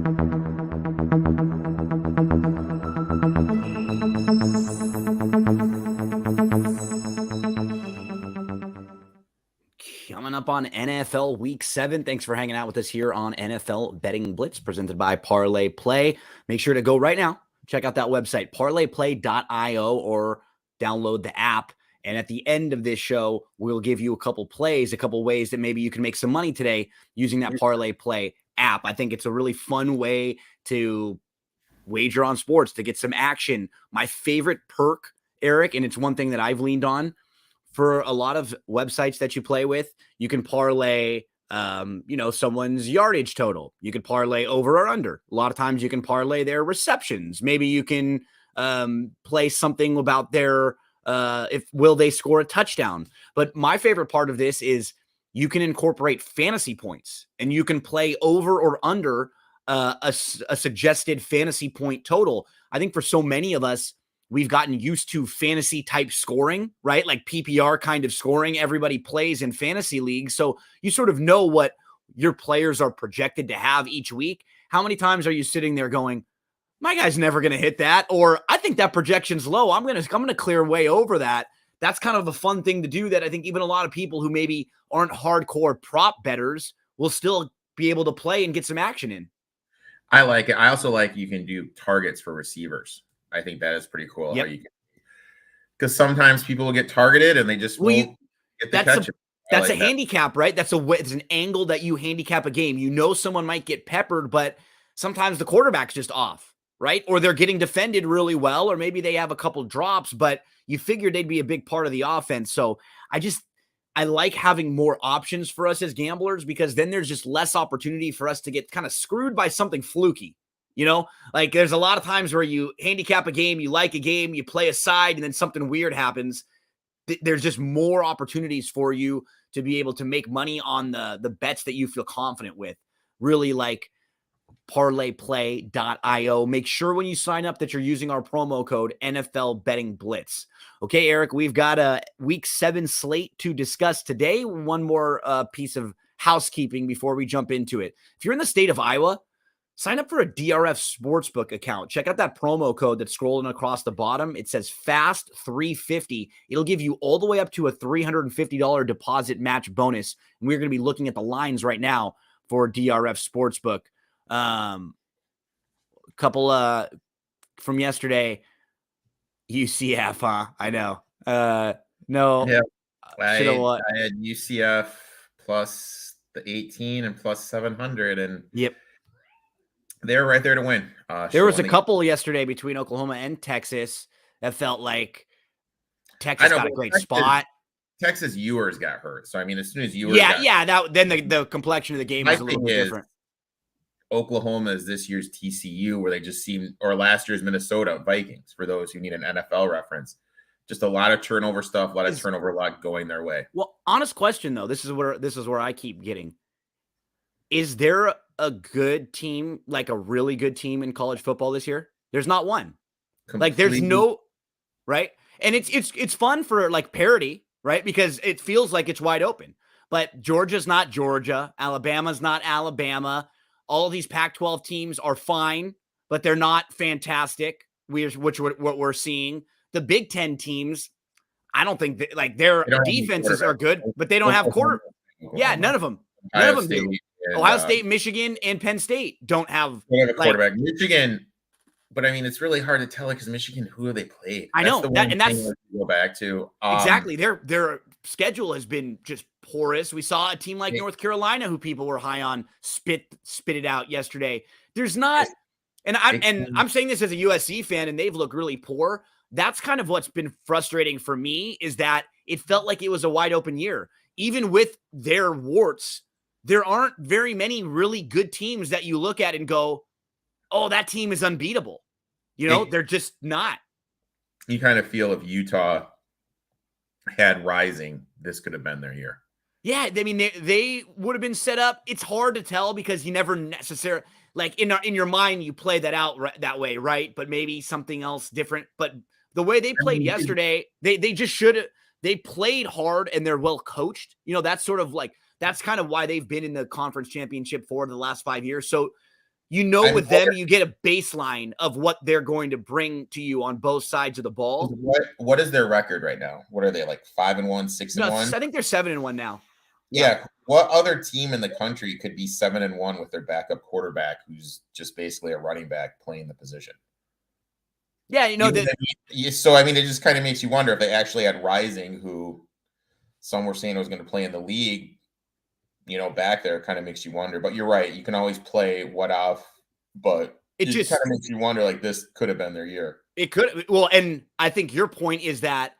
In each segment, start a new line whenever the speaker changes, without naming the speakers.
Coming up on NFL Week 7. Thanks for hanging out with us here on NFL Betting Blitz, presented by Parlay Play. Make sure to go right now. Check out that website, parlayplay.io, or download the app. And at the end of this show, we'll give you a couple plays, a couple ways that maybe you can make some money today using that Parlay Play app. I think it's a really fun way to wager on sports, to get some action. My favorite perk, Erik, and it's one thing that I've leaned on, for a lot of websites that you play with, you can parlay, someone's yardage total. You can parlay over or under. A lot of times you can parlay their receptions. Maybe you can play something about their, will they score a touchdown? But my favorite part of this is you can incorporate fantasy points, and you can play over or under a suggested fantasy point total. I think for so many of us, we've gotten used to fantasy type scoring, right? Like PPR kind of scoring. Everybody plays in fantasy leagues. So you sort of know what your players are projected to have each week. How many times are you sitting there going, my guy's never going to hit that? Or I think that projection's low. I'm going to clear way over that. That's kind of a fun thing to do that I think even a lot of people who maybe aren't hardcore prop bettors will still be able to play and get some action in.
I like it. I also like you can do targets for receivers. I think that is pretty cool.
Yep.
Because sometimes people will get targeted and they just won't get the catch.
That's a handicap, right? It's an angle that you handicap a game. You know someone might get peppered, but sometimes the quarterback's just off, right? Or they're getting defended really well, or maybe they have a couple drops, but you figured they'd be a big part of the offense. So I like having more options for us as gamblers, because then there's just less opportunity for us to get kind of screwed by something fluky. You know, like there's a lot of times where you handicap a game, you like a game, you play a side, and then something weird happens. There's just more opportunities for you to be able to make money on the bets that you feel confident with. Really like parlayplay.io. Make sure when you sign up that you're using our promo code NFL Betting Blitz. Okay, Erik, we've got a Week 7 slate to discuss today. One more piece of housekeeping before we jump into it. If you're in the state of Iowa, sign up for a DRF Sportsbook account. Check out that promo code that's scrolling across the bottom. It says FAST350. It'll give you all the way up to a $350 deposit match bonus. And we're going to be looking at the lines right now for DRF Sportsbook. Couple from yesterday. UCF, huh? I know. No.
Yeah. I had UCF plus the 18 and plus 700. And
yep.
They're right there to win.
There was a couple yesterday between Oklahoma and Texas that felt like Texas got a great spot.
Texas Ewers got hurt. So, I mean, as soon as Ewers
then the complexion of the game was a little bit different.
Oklahoma is this year's TCU, where they just seem, or last year's Minnesota Vikings, for those who need an NFL reference. Just a lot of turnover stuff, a lot of turnover luck going their way.
Well, honest question, though. This is where I keep getting. Is there a good team, like a really good team in college football this year? There's not one. Like there's no, right? And it's fun for like parity, right? Because it feels like it's wide open. But Georgia's not Georgia. Alabama's not Alabama. All of these Pac-12 teams are fine, but they're not fantastic. What we're seeing. The Big Ten teams, I don't think that, like their defenses are good, but they don't have quarter. Yeah, none of them. None of them do. Ohio State, Michigan, and Penn State don't have
a quarterback. Michigan, but I mean, it's really hard to tell because Michigan, who have they played?
I know that's
go back to
exactly their schedule has been just porous. We saw a team like North Carolina, who people were high on, spit it out yesterday. There's not, and I'm saying this as a USC fan, and they've looked really poor. That's kind of what's been frustrating for me, is that it felt like it was a wide open year, even with their warts. There aren't very many really good teams that you look at and go, oh, that team is unbeatable. You know, they're just not.
You kind of feel if Utah had Rising, this could have been their year.
Yeah, I mean, they would have been set up. It's hard to tell because you never necessarily, like in your mind, you play that out that way, right? But maybe something else different. But the way they played yesterday, they just should have. They played hard and they're well coached. You know, that's sort of like, that's kind of why they've been in the conference championship for the last 5 years. So with them, you get a baseline of what they're going to bring to you on both sides of the ball.
What is their record right now? What are they, like 5-1, 6-1?
No, I think they're 7-1 now.
Yeah. What other team in the country could be 7-1 with their backup quarterback who's just basically a running back playing the position?
Yeah,
so I mean, it just kind of makes you wonder if they actually had Rising, who some were saying was going to play in the league, back there. It kind of makes you wonder. But you're right. You can always play what off, but it just kind of makes you wonder, like, this could have been their year.
It could. Well, and I think your point is that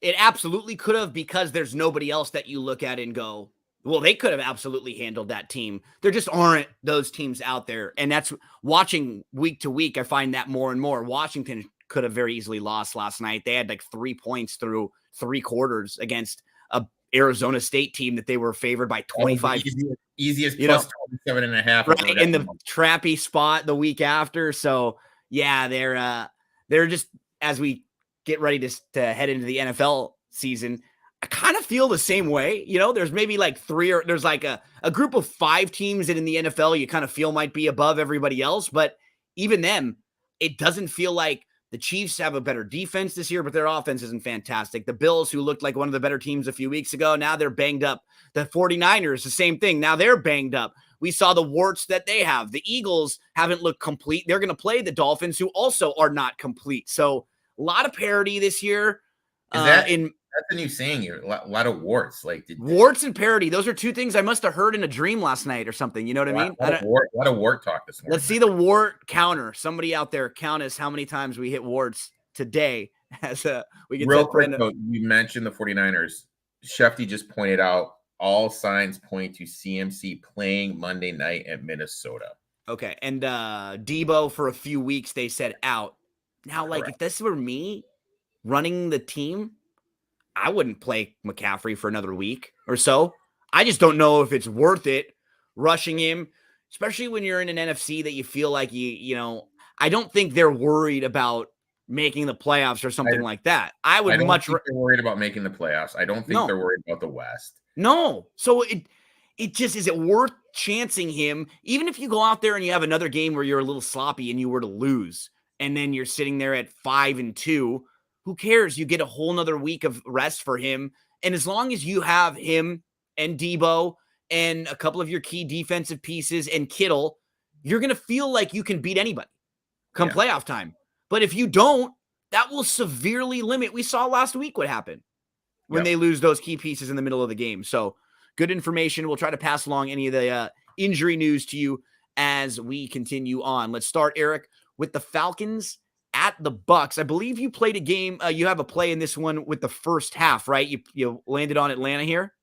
it absolutely could have, because there's nobody else that you look at and go, well, they could have absolutely handled that team. There just aren't those teams out there. And that's watching week to week. I find that more and more. Washington could have very easily lost last night. They had like 3 points through 3 quarters against a Arizona State team that they were favored by 25.
Easiest plus 27.5.
Right in the trappy spot the week after. So yeah, they're just, as we get ready to head into the NFL season, I kind of feel the same way. There's maybe like there's like a group of 5 teams that in the NFL you kind of feel might be above everybody else. But even them, it doesn't feel like the Chiefs have a better defense this year, but their offense isn't fantastic. The Bills, who looked like one of the better teams a few weeks ago, now they're banged up. The 49ers, the same thing. Now they're banged up. We saw the warts that they have. The Eagles haven't looked complete. They're going to play the Dolphins, who also are not complete. So a lot of parity this year.
That's a new saying here. A lot of warts.
Warts and parity. Those are 2 things I must have heard in a dream last night or something. You know what I mean?
A lot of wart talk this morning.
Let's see the wart counter. Somebody out there count us how many times we hit warts today. We get
real quick though, you mentioned the 49ers. Shefty just pointed out all signs point to CMC playing Monday night at Minnesota.
Okay, and Debo for a few weeks they said out. Now, like, if this were me running the team, I wouldn't play McCaffrey for another week or so. I just don't know if it's worth it rushing him, especially when you're in an NFC that you feel like I don't think they're worried about making the playoffs or something like that. I don't think
they're worried about making the playoffs. I don't think they're worried about the West.
No. So it just, is it worth chancing him? Even if you go out there and you have another game where you're a little sloppy and you were to lose, and then you're sitting there at 5-2, who cares? You get a whole nother week of rest for him. And as long as you have him and Debo and a couple of your key defensive pieces and Kittle, you're going to feel like you can beat anybody come playoff time. But if you don't, that will severely limit. We saw last week what happened when they lose those key pieces in the middle of the game. So good information. We'll try to pass along any of the injury news to you as we continue on. Let's start, Erik, with the Falcons at the Bucks. I believe you played a game. You have a play in this one with the first half, right? You landed on Atlanta here.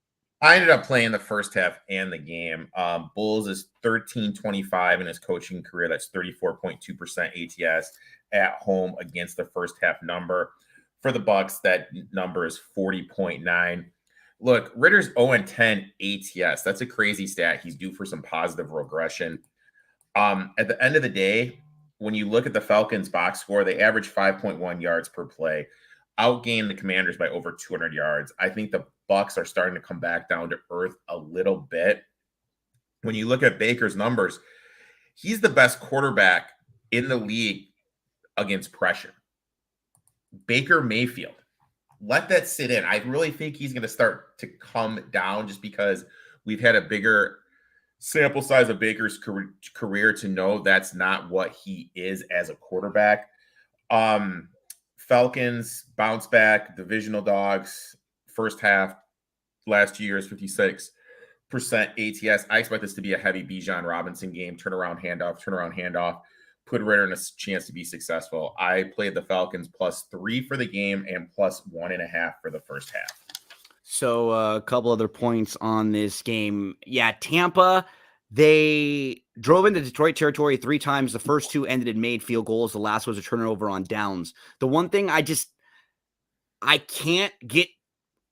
I ended up playing the first half and the game. Bulls is 13-25 in his coaching career. That's 34.2% ATS at home against the first half number. For the Bucks, that number is 40.9. Look, Ritter's 0-10 ATS. That's a crazy stat. He's due for some positive regression. At the end of the day, when you look at the Falcons box score, they average 5.1 yards per play, outgained the Commanders by over 200 yards. I think the Bucks are starting to come back down to earth a little bit. When you look at Baker's numbers, he's the best quarterback in the league against pressure. Baker Mayfield, let that sit in. I really think he's going to start to come down just because we've had a bigger sample size of Baker's career to know that's not what he is as a quarterback. Falcons bounce back, divisional dogs, first half, last year's 56% ATS. I expect this to be a heavy Bijan Robinson game, turnaround handoff, put Ritter in a chance to be successful. I played the Falcons +3 for the game and +1.5 for the first half.
So a couple other points on this game. Yeah, Tampa, they drove into Detroit territory 3 times. The first 2 ended in made field goals. The last was a turnover on downs. The one thing I can't get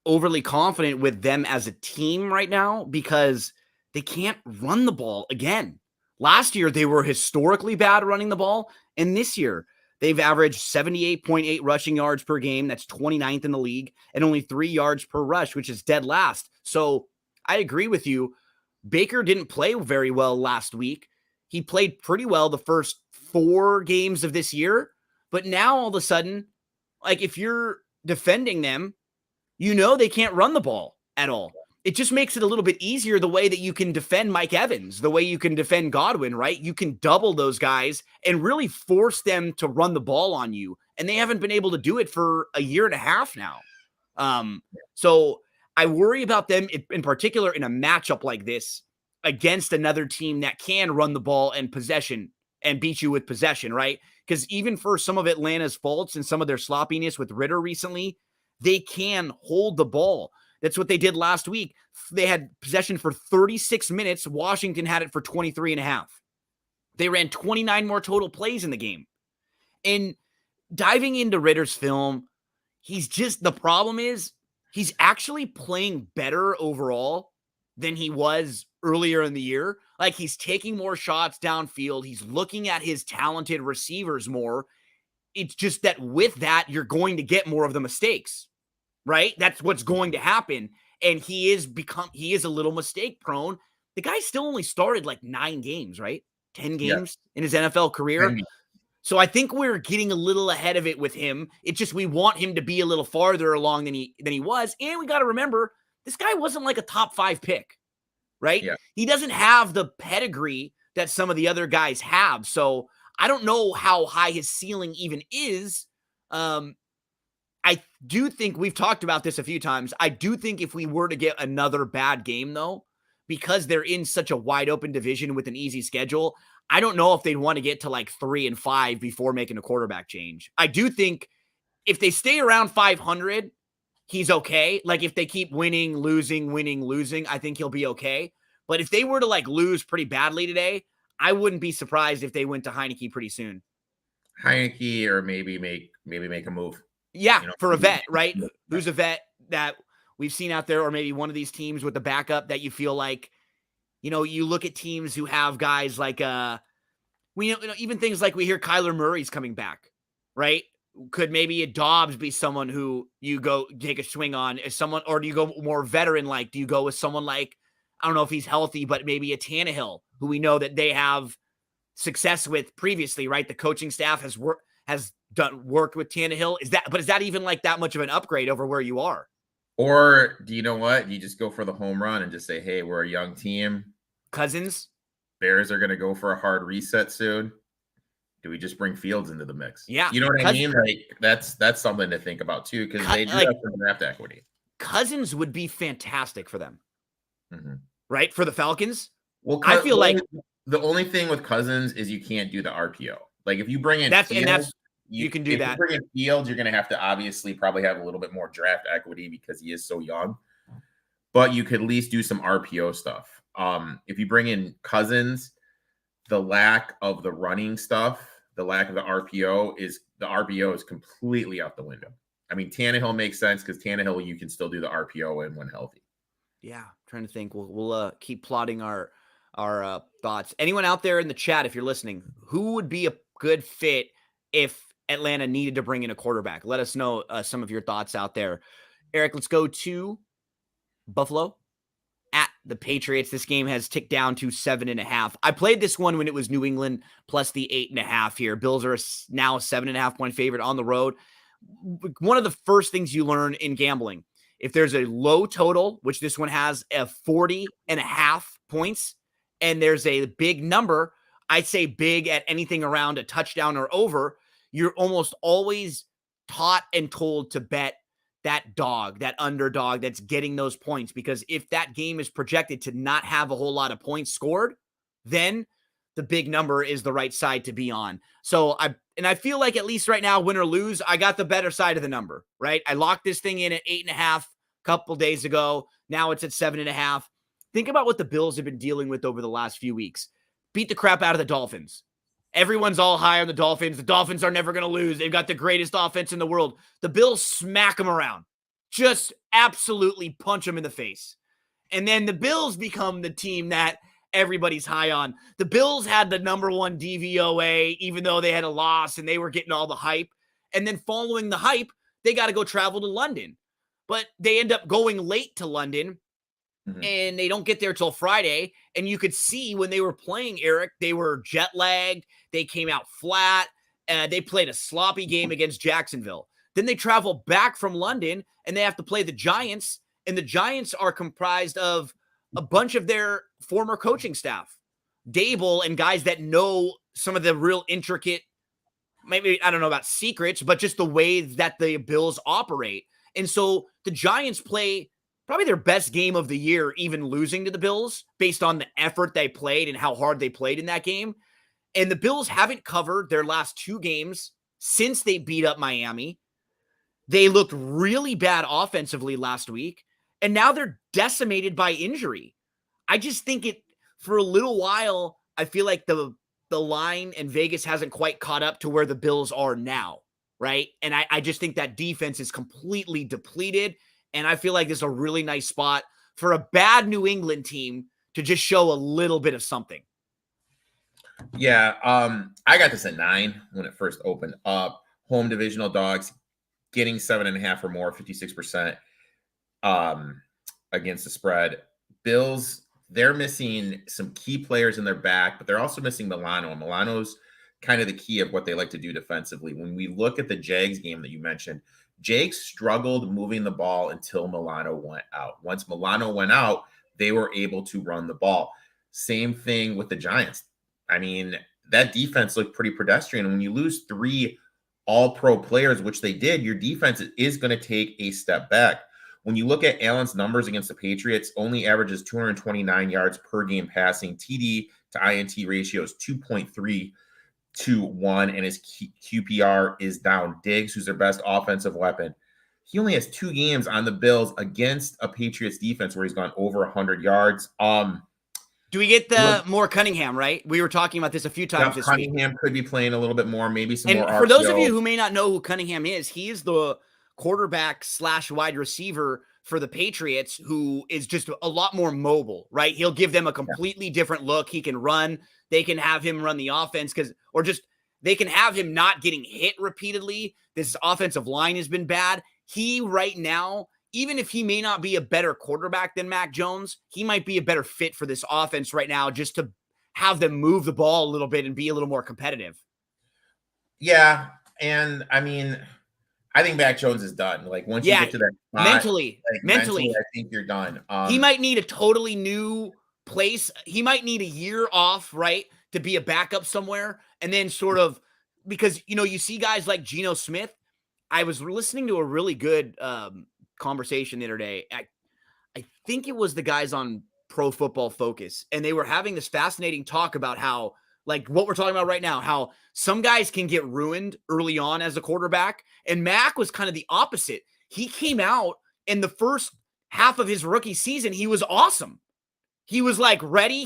overly confident with them as a team right now because they can't run the ball again. Last year, they were historically bad running the ball. And this year, they've averaged 78.8 rushing yards per game. That's 29th in the league, and only 3 yards per rush, which is dead last. So I agree with you. Baker didn't play very well last week. He played pretty well the first 4 games of this year, but now all of a sudden, like if you're defending them, they can't run the ball at all. It just makes it a little bit easier the way that you can defend Mike Evans, the way you can defend Godwin, right? You can double those guys and really force them to run the ball on you. And they haven't been able to do it for a year and a half now. So I worry about them in particular in a matchup like this against another team that can run the ball and possession and beat you with possession, right? Because even for some of Atlanta's faults and some of their sloppiness with Ritter recently, they can hold the ball. That's what they did last week. They had possession for 36 minutes. Washington had it for 23 and a half. They ran 29 more total plays in the game. And diving into Ritter's film, the problem is he's actually playing better overall than he was earlier in the year. Like he's taking more shots downfield. He's looking at his talented receivers more. It's just that with that, you're going to get more of the mistakes, right? That's what's going to happen. And he is a little mistake prone. The guy still only started like 9 games, right? 10 games in his NFL career. So I think we're getting a little ahead of it with him. It's just we want him to be a little farther along than he was. And we got to remember, this guy wasn't like a top 5 pick, right?
Yeah.
He doesn't have the pedigree that some of the other guys have. So I don't know how high his ceiling even is. I do think we've talked about this a few times. I do think if we were to get another bad game, though, because they're in such a wide open division with an easy schedule, I don't know if they'd want to get to like 3-5 before making a quarterback change. I do think if they stay around 500, he's okay. Like if they keep winning, losing, I think he'll be okay. But if they were to like lose pretty badly today, I wouldn't be surprised if they went to Heineke pretty soon.
Heineke, or maybe make a move.
Yeah, for a vet, right? Who's a vet that we've seen out there, or maybe one of these teams with the backup that you feel like, you look at teams who have guys like, even things like we hear Kyler Murray's coming back, right? Could maybe a Dobbs be someone who you go take a swing on as someone, or do you go more veteran? Like, do you go with someone like, I don't know if he's healthy, but maybe a Tannehill, who we know that they have success with previously, right? The coaching staff has worked with Tannehill. Is that even like that much of an upgrade over where you are?
Or do you know what? You just go for the home run and just say, hey, we're a young team.
Cousins?
Bears are going to go for a hard reset soon. Do we just bring Fields into the mix?
Yeah.
You know what I mean? Like that's something to think about too, because they do have some draft equity.
Cousins would be fantastic for them. Right? For the Falcons?
Well,
I feel like
the only thing with Cousins is you can't do the RPO. Like if you bring in you can do that. If you bring in Fields, you're going to have to obviously probably have a little bit more draft equity because he is so young. But you could at least do some RPO stuff. If you bring in Cousins, the lack of the running stuff, the lack of the RPO is completely out the window. I mean, Tannehill makes sense because Tannehill, you can still do the RPO in when healthy.
Yeah, I'm trying to think. We'll keep plotting our thoughts. Anyone out there in the chat, if you're listening, who would be a good fit if Atlanta needed to bring in a quarterback? Let us know some of your thoughts out there. Erik, let's go to Buffalo at the Patriots. This game has ticked down to 7.5. I played this one when it was New England plus the 8.5 here. Bills are now a 7.5 point favorite on the road. One of the first things you learn in gambling, if there's a low total, which this one has a 40.5 points, and there's a big number, I'd say big at anything around a touchdown or over, you're almost always taught and told to bet that dog, that underdog that's getting those points. Because if that game is projected to not have a whole lot of points scored, then the big number is the right side to be on. So I feel like at least right now, win or lose, I got the better side of the number, right? I locked this thing in at 8.5 a couple days ago. Now it's at 7.5. Think about what the Bills have been dealing with over the last few weeks. Beat the crap out of the Dolphins. Everyone's all high on the Dolphins. The Dolphins are never going to lose. They've got the greatest offense in the world. The Bills smack them around. Just absolutely punch them in the face. And then the Bills become the team that everybody's high on. The Bills had the number 1 DVOA, even though they had a loss and they were getting all the hype. And then following the hype, they got to go travel to London. But they end up going late to London.
Mhm.
and they don't get there till Friday. And you could see when they were playing, Erik, they were jet lagged. They came out flat. They played a sloppy game against Jacksonville. Then they travel back from London and they have to play the Giants. And the Giants are comprised of a bunch of their former coaching staff, Dable, and guys that know some of the real intricate, maybe I don't know about secrets, but just the way that the Bills operate. And so the Giants play probably their best game of the year, even losing to the Bills based on the effort they played and how hard they played in that game. And the Bills haven't covered their last 2 games since they beat up Miami. They looked really bad offensively last week, and now they're decimated by injury. I just think it for a little while, I feel like the line and Vegas hasn't quite caught up to where the Bills are now, right? And I just think that defense is completely depleted, and I feel like this is a really nice spot for a bad New England team to just show a little bit of something.
Yeah, I got this at 9 when it first opened up. Home divisional dogs getting 7.5 or more, 56% against the spread. Bills, they're missing some key players in their back, but they're also missing Milano. And Milano's kind of the key of what they like to do defensively. When we look at the Jags game that you mentioned, Jags struggled moving the ball until Milano went out. Once Milano went out, they were able to run the ball. Same thing with the Giants. I mean, that defense looked pretty pedestrian. When you lose 3 all-pro players, which they did, your defense is going to take a step back. When you look at Allen's numbers against the Patriots, only averages 229 yards per game passing. TD to INT ratio is 2.3 to 1, and his QPR is down. Diggs, who's their best offensive weapon, he only has 2 games on the Bills against a Patriots defense where he's gone over 100 yards.
Do we get the more Cunningham, right? We were talking about this a few times this week.
Cunningham could be playing a little bit more, maybe some
And
more
for those of
RPO.
you who may not know who Cunningham is, he is the quarterback / wide receiver for the Patriots, who is just a lot more mobile, right? He'll give them a completely different look. He can run. They can have him run the offense they can have him not getting hit repeatedly. This offensive line has been bad. He right now, even if he may not be a better quarterback than Mac Jones, he might be a better fit for this offense right now just to have them move the ball a little bit and be a little more competitive.
Yeah, and I mean, I think Mac Jones is done. Like once you get to that spot,
mentally,
I think you're done.
He might need a totally new place. He might need a year off, right, to be a backup somewhere, and then sort of because you see guys like Geno Smith. I was listening to a really good conversation the other day. I think it was the guys on Pro Football Focus, and they were having this fascinating talk about how, like what we're talking about right now, how some guys can get ruined early on as a quarterback. And Mac was kind of the opposite. He came out in the first half of his rookie season. He was awesome. He was like ready.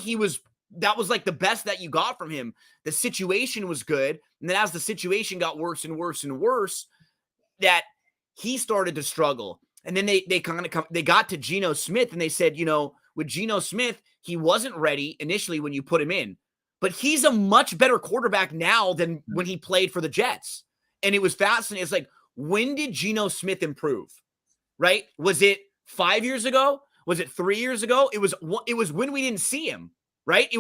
That was like the best that you got from him. The situation was good. And then as the situation got worse and worse and worse, that he started to struggle. And then they got to Geno Smith and they said, with Geno Smith, he wasn't ready initially when you put him in, but he's a much better quarterback now than when he played for the Jets. And it was fascinating. It's like, when did Geno Smith improve? Right? Was it 5 years ago? Was it 3 years ago? It was when we didn't see him, right? It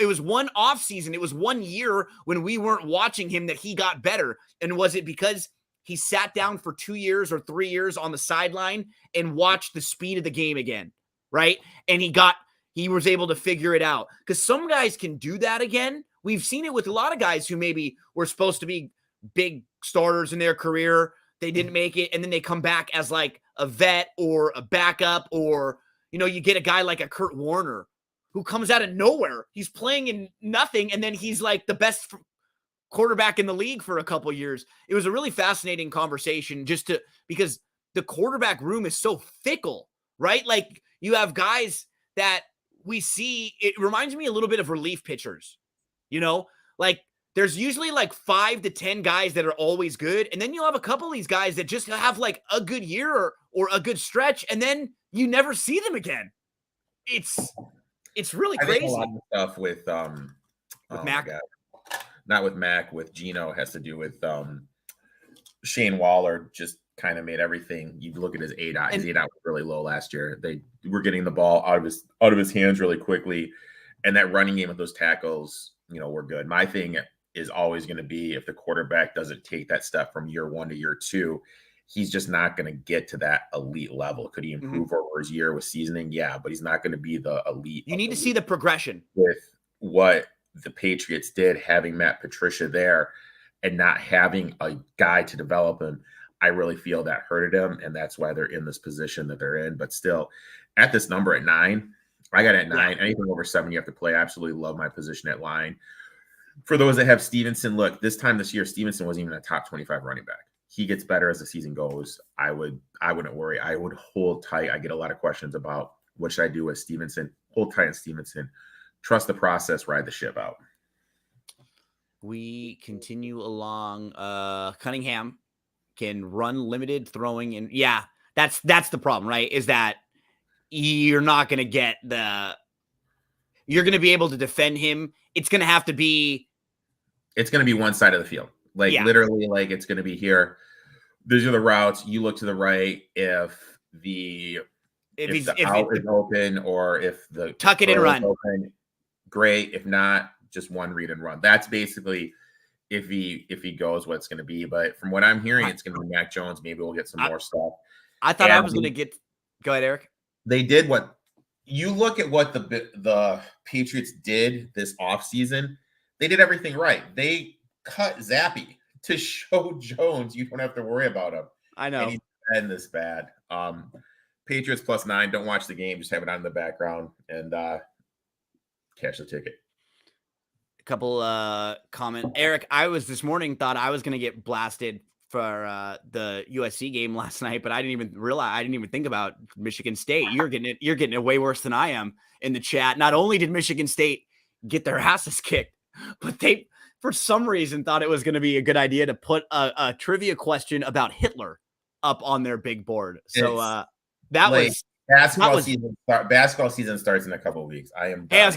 was one off season. It was 1 year when we weren't watching him that he got better. And was it because he sat down for 2 years or 3 years on the sideline and watched the speed of the game again, right? And he was able to figure it out. Because some guys can do that again. We've seen it with a lot of guys who maybe were supposed to be big starters in their career. They didn't make it, and then they come back as like a vet or a backup, or you get a guy like a Kurt Warner who comes out of nowhere. He's playing in nothing, and then he's like the best quarterback in the league for a couple years. It was a really fascinating conversation because the quarterback room is so fickle, right? Like you have guys that we see, it reminds me a little bit of relief pitchers, like there's usually like 5 to 10 guys that are always good. And then you'll have a couple of these guys that just have like a good year or a good stretch. And then you never see them again. It's really crazy.
I think a lot of stuff with
Mac.
Not with Mac, with Geno has to do with Shane Waller just kind of made everything. You look at his ADOT. His ADOT was really low last year. They were getting the ball out of his hands really quickly, and that running game with those tackles, were good. My thing is always going to be if the quarterback doesn't take that step from year 1 to year 2, he's just not going to get to that elite level. Could he improve over his year with seasoning? Yeah, but he's not going to be the elite.
You need to see the progression
with what the Patriots did, having Matt Patricia there and not having a guy to develop him. I really feel that hurted him, and that's why they're in this position that they're in. But still, at this number at 9, I got at 9. Anything over 7, you have to play. I absolutely love my position at line. For those that have Stevenson, look, this time this year, Stevenson wasn't even a top 25 running back. He gets better as the season goes. I wouldn't worry. I would hold tight. I get a lot of questions about what should I do with Stevenson. Hold tight on Stevenson. Trust the process. Ride the ship out.
We continue along. Cunningham can run limited throwing, and that's the problem, right? Is that you're not going to get you're going to be able to defend him. It's going to have to be.
It's going to be one side of the field, literally, it's going to be here. These are the routes. You look to the right if the out is open, or if the
tuck it and run.
Open, great. If not, just one read and run. That's basically if he goes what it's going to be. But from what I'm hearing, it's going to be Mac Jones. Maybe we'll get some more stuff.
I thought I was going to get. Go ahead, Erik.
They did what you look at what the Patriots did this offseason. They did everything right. They cut Zappy to show Jones you don't have to worry about him.
I know.
And he's been this bad. Patriots +9. Don't watch the game. Just have it on in the background and cash the ticket.
A couple comment. Erik, I was this morning thought I was going to get blasted for the USC game last night, but I didn't even think about Michigan State. You're getting it way worse than I am in the chat. Not only did Michigan State get their asses kicked, but they, for some reason, thought it was going to be a good idea to put a trivia question about Hitler up on their big board. So that was
basketball season starts in a couple of weeks. I am done.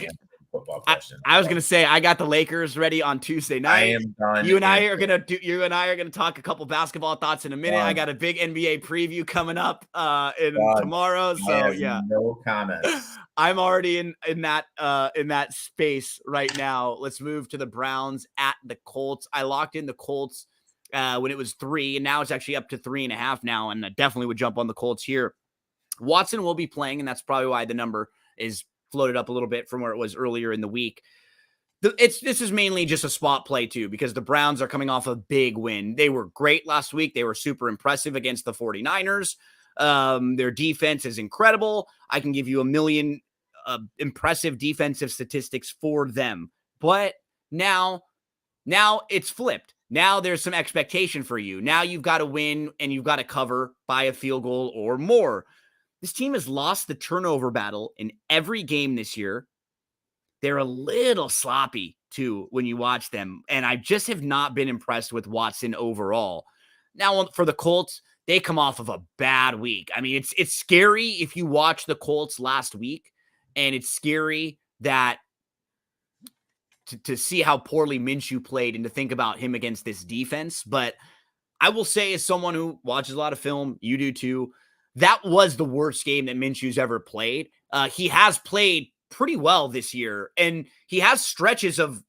Football question.
I was gonna say I got the Lakers ready on Tuesday night.
I am done.
You and I are gonna talk a couple basketball thoughts in a minute. I got a big NBA preview coming up tomorrow. So
no comments.
I'm already in that space right now. Let's move to the Browns at the Colts. I locked in the Colts when it was 3, and now it's actually up to 3.5 now, and I definitely would jump on the Colts here. Watson will be playing, and that's probably why the number is floated up a little bit from where it was earlier in the week. This is mainly just a spot play too, because the Browns are coming off a big win. They were great last week. They were super impressive against the 49ers. Their defense is incredible. I can give you a million impressive defensive statistics for them. But now it's flipped. Now there's some expectation for you. Now you've got to win, and you've got to cover by a field goal or more. This team has lost the turnover battle in every game this year. They're a little sloppy, too, when you watch them. And I just have not been impressed with Watson overall. Now, for the Colts, they come off of a bad week. I mean, it's scary if you watch the Colts last week. And it's scary that to see how poorly Minshew played and to think about him against this defense. But I will say, as someone who watches a lot of film, you do too, that was the worst game that Minshew's ever played. He has played pretty well this year, and he has stretches of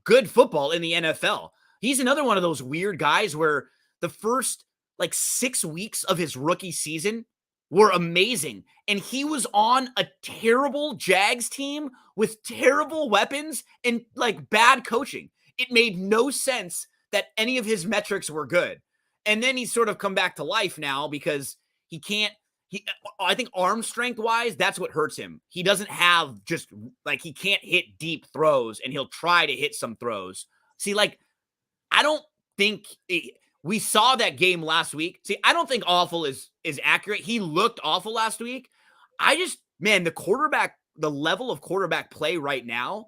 good football in the NFL. He's another one of those weird guys where the first 6 weeks of his rookie season were amazing, and he was on a terrible Jags team with terrible weapons and bad coaching. It made no sense that any of his metrics were good. And then he's sort of come back to life now because I think arm strength wise, that's what hurts him. He doesn't have he can't hit deep throws, and he'll try to hit some throws. See, I don't think we saw that game last week. See, I don't think awful is accurate. He looked awful last week. The level of quarterback play right now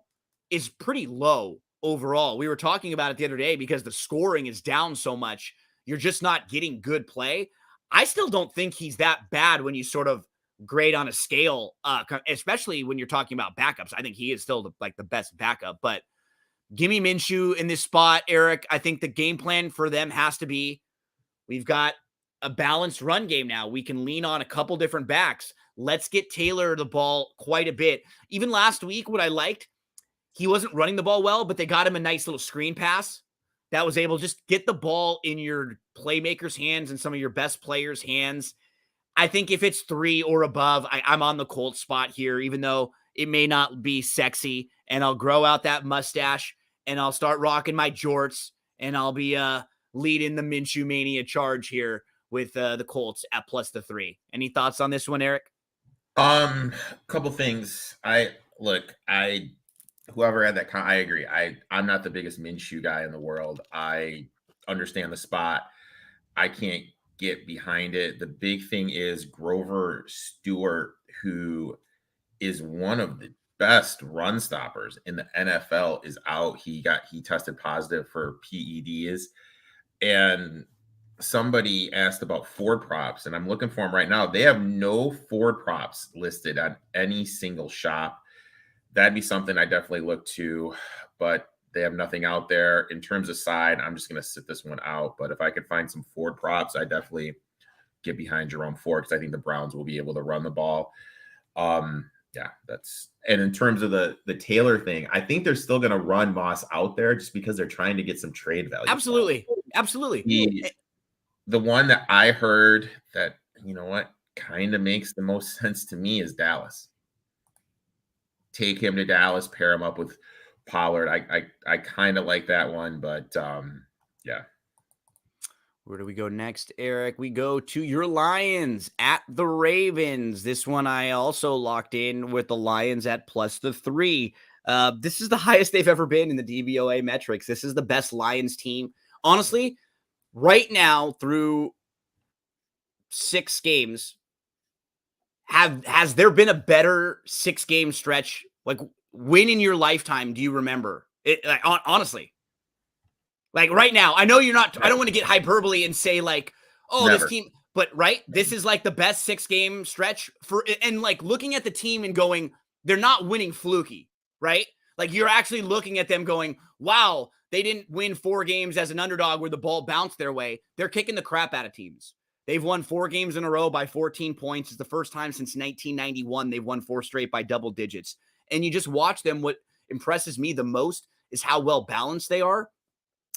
is pretty low overall. We were talking about it the other day because the scoring is down so much. You're just not getting good play. I still don't think he's that bad when you sort of grade on a scale, especially when you're talking about backups. I think he is still the best backup, but give me Minshew in this spot, Erik. I think the game plan for them has to be, we've got a balanced run game now. We can lean on a couple different backs. Let's get Taylor the ball quite a bit. Even last week, what I liked, he wasn't running the ball well, but they got him a nice little screen pass that was able to just get the ball in your playmakers' hands and some of your best players' hands. I think if it's 3 or above, I'm on the Colts spot here, even though it may not be sexy. And I'll grow out that mustache and I'll start rocking my jorts and I'll be leading the Minshew Mania charge here with the Colts at +3. Any thoughts on this one, Erik?
Couple things. Whoever had that, I agree. I'm not the biggest Minshew guy in the world. I understand the spot. I can't get behind it. The big thing is Grover Stewart, who is one of the best run stoppers in the NFL, is out. He tested positive for PEDs, and somebody asked about Ford props, and I'm looking for them right now. They have no Ford props listed on any single shop. That'd be something I definitely look to, but they have nothing out there. In terms of side, I'm just going to sit this one out. But if I could find some Ford props, I definitely get behind Jerome Ford because I think the Browns will be able to run the ball. And in terms of the Taylor thing, I think they're still going to run Moss out there just because they're trying to get some trade value.
Absolutely.
The one that I heard that, kind of makes the most sense to me is Dallas. Take him to Dallas, pair him up with Pollard. I kind of like that one, but yeah.
Where do we go next, Erik? We go to your Lions at the Ravens. This one I also locked in with the Lions at +3. This is the highest they've ever been in the DVOA metrics. This is the best Lions team. Honestly, right now through 6 games, has there been a better 6-game stretch? Like, when in your lifetime do you remember it? Like, honestly, like right now, I know you're not, I don't want to get hyperbole and say like, oh,
Never.
This team, but right, this is like the best 6-game stretch and like looking at the team and going, they're not winning fluky, right? Like you're actually looking at them going, wow, they didn't win 4 games as an underdog where the ball bounced their way. They're kicking the crap out of teams. They've won 4 games in a row by 14 points. It's the first time since 1991 they've won 4 straight by double digits. And you just watch them. What impresses me the most is how well balanced they are.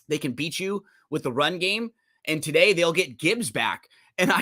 They can beat you with the run game. And today they'll get Gibbs back. And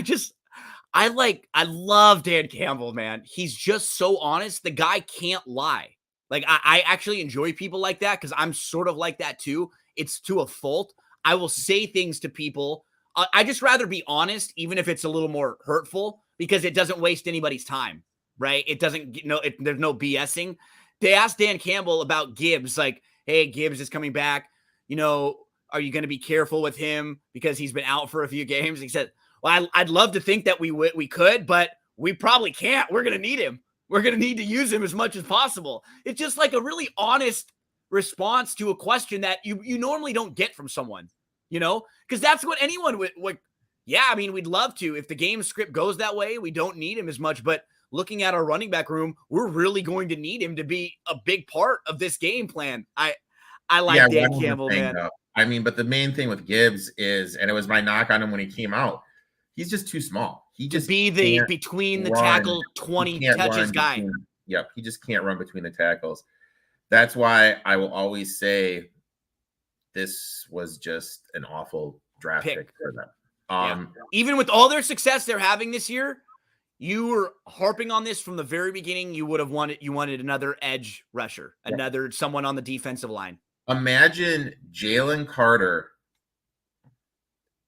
I love Dan Campbell, man. He's just so honest. The guy can't lie. Like I actually enjoy people like that because I'm sort of like that too. It's to a fault. I will say things to people. I just rather be honest, even if it's a little more hurtful, because it doesn't waste anybody's time, right? It doesn't, there's no BSing. They asked Dan Campbell about Gibbs, like, hey, Gibbs is coming back. Are you going to be careful with him because he's been out for a few games? He said, well, I'd love to think that we could, but we probably can't. We're going to need him. We're going to need to use him as much as possible. It's just like a really honest response to a question that you normally don't get from someone. Because that's what anyone would. Yeah, I mean, we'd love to. If the game script goes that way, we don't need him as much. But looking at our running back room, we're really going to need him to be a big part of this game plan. I like Dan Campbell, man.
I mean, but the main thing with Gibbs is, and it was my knock on him when he came out, he's just too small. He just
be the between the tackle 20 touches guy.
Yep, he just can't run between the tackles. That's why I will always say this was just an awful draft pick for them.
Even with all their success they're having this year, you were harping on this from the very beginning. You wanted another edge rusher, another someone on the defensive line.
Imagine Jalen Carter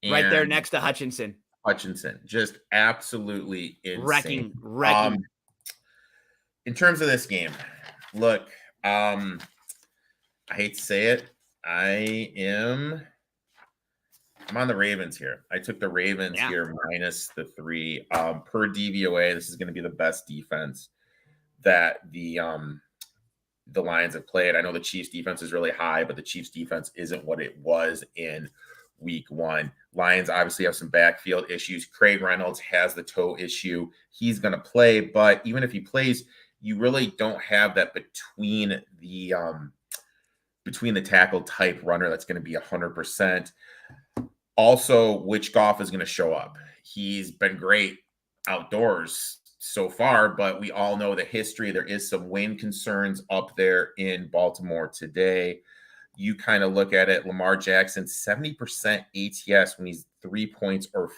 right there next to Hutchinson.
Just absolutely insane.
Wrecking.
In terms of this game, look, I hate to say it, I'm on the Ravens here. I took the Ravens here -3. Per DVOA, this is going to be the best defense that the Lions have played. I know the Chiefs defense is really high, but the Chiefs defense isn't what it was in week 1. Lions obviously have some backfield issues. Craig Reynolds has the toe issue. He's going to play, but even if he plays, you really don't have that between the tackle type runner that's going to be 100%. Also, which Goff is going to show up. he's been great outdoors so far, but we all know the history. There is some wind concerns up there in Baltimore today. You kind of look at it, Lamar Jackson, 70% ATS when he's 3 points or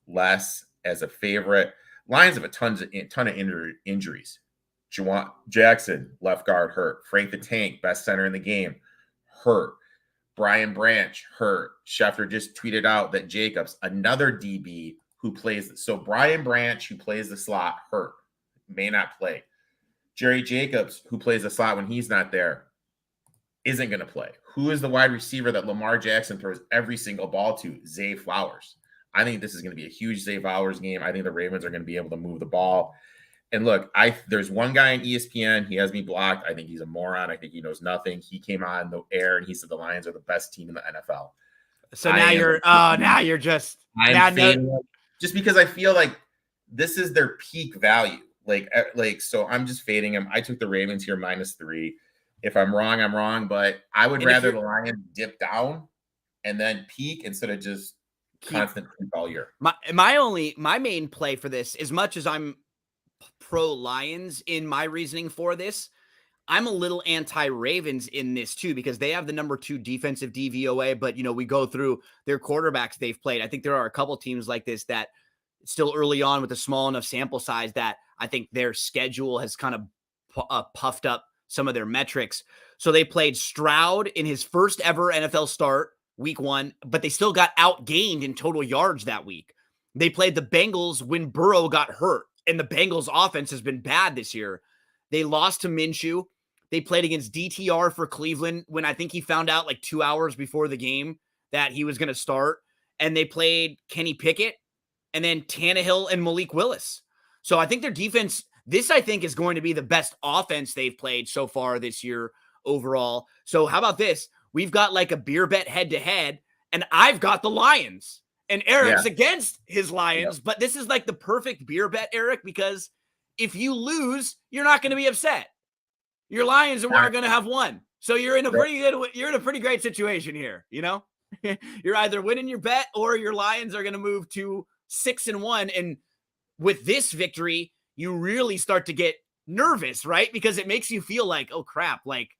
less as a favorite. Lions have a ton of injuries. Juwan Jackson, left guard, hurt. Frank the Tank, best center in the game, hurt. Brian Branch, hurt. Schefter just tweeted out that Jacobs, another DB who plays. So Brian Branch, who plays the slot, hurt. May not play. Jerry Jacobs, who plays the slot when he's not there, isn't going to play. Who is the wide receiver that Lamar Jackson throws every single ball to? Zay Flowers. I think this is going to be a huge Zay Flowers game. I think the Ravens are going to be able to move the ball. And look, there's one guy on ESPN. He has me blocked. I think he's a moron. I think he knows nothing. He came on the air and he said the Lions are the best team in the NFL.
So now you're just
just because I feel like this is their peak value. So I'm just fading him. I took the Ravens here -3. If I'm wrong, I'm wrong, but I would rather the Lions dip down and then peak instead of just constant peak all year.
My main play for this, as much as I'm pro Lions in my reasoning for this, I'm a little anti-Ravens in this too, because they have the number 2 defensive DVOA, but we go through their quarterbacks they've played. I think there are a couple teams like this that still early on with a small enough sample size that I think their schedule has kind of puffed up some of their metrics. So they played Stroud in his first ever NFL start, week 1, but they still got outgained in total yards that week. They played the Bengals when Burrow got hurt, and the Bengals offense has been bad this year. They lost to Minshew. They played against DTR for Cleveland when I think he found out like 2 hours before the game that he was going to start. And they played Kenny Pickett and then Tannehill and Malik Willis. So I think their defense, this I think is going to be the best offense they've played so far this year overall. So how about this? We've got like a beer bet head to head, and I've got the Lions and Eric's against his Lions, but this is like the perfect beer bet, Erik, because if you lose, you're not going to be upset. Your Lions are going to have won. So you're in a pretty great situation here. You're either winning your bet or your Lions are going to move to 6-1. And with this victory, you really start to get nervous, right? Because it makes you feel like, oh crap, like,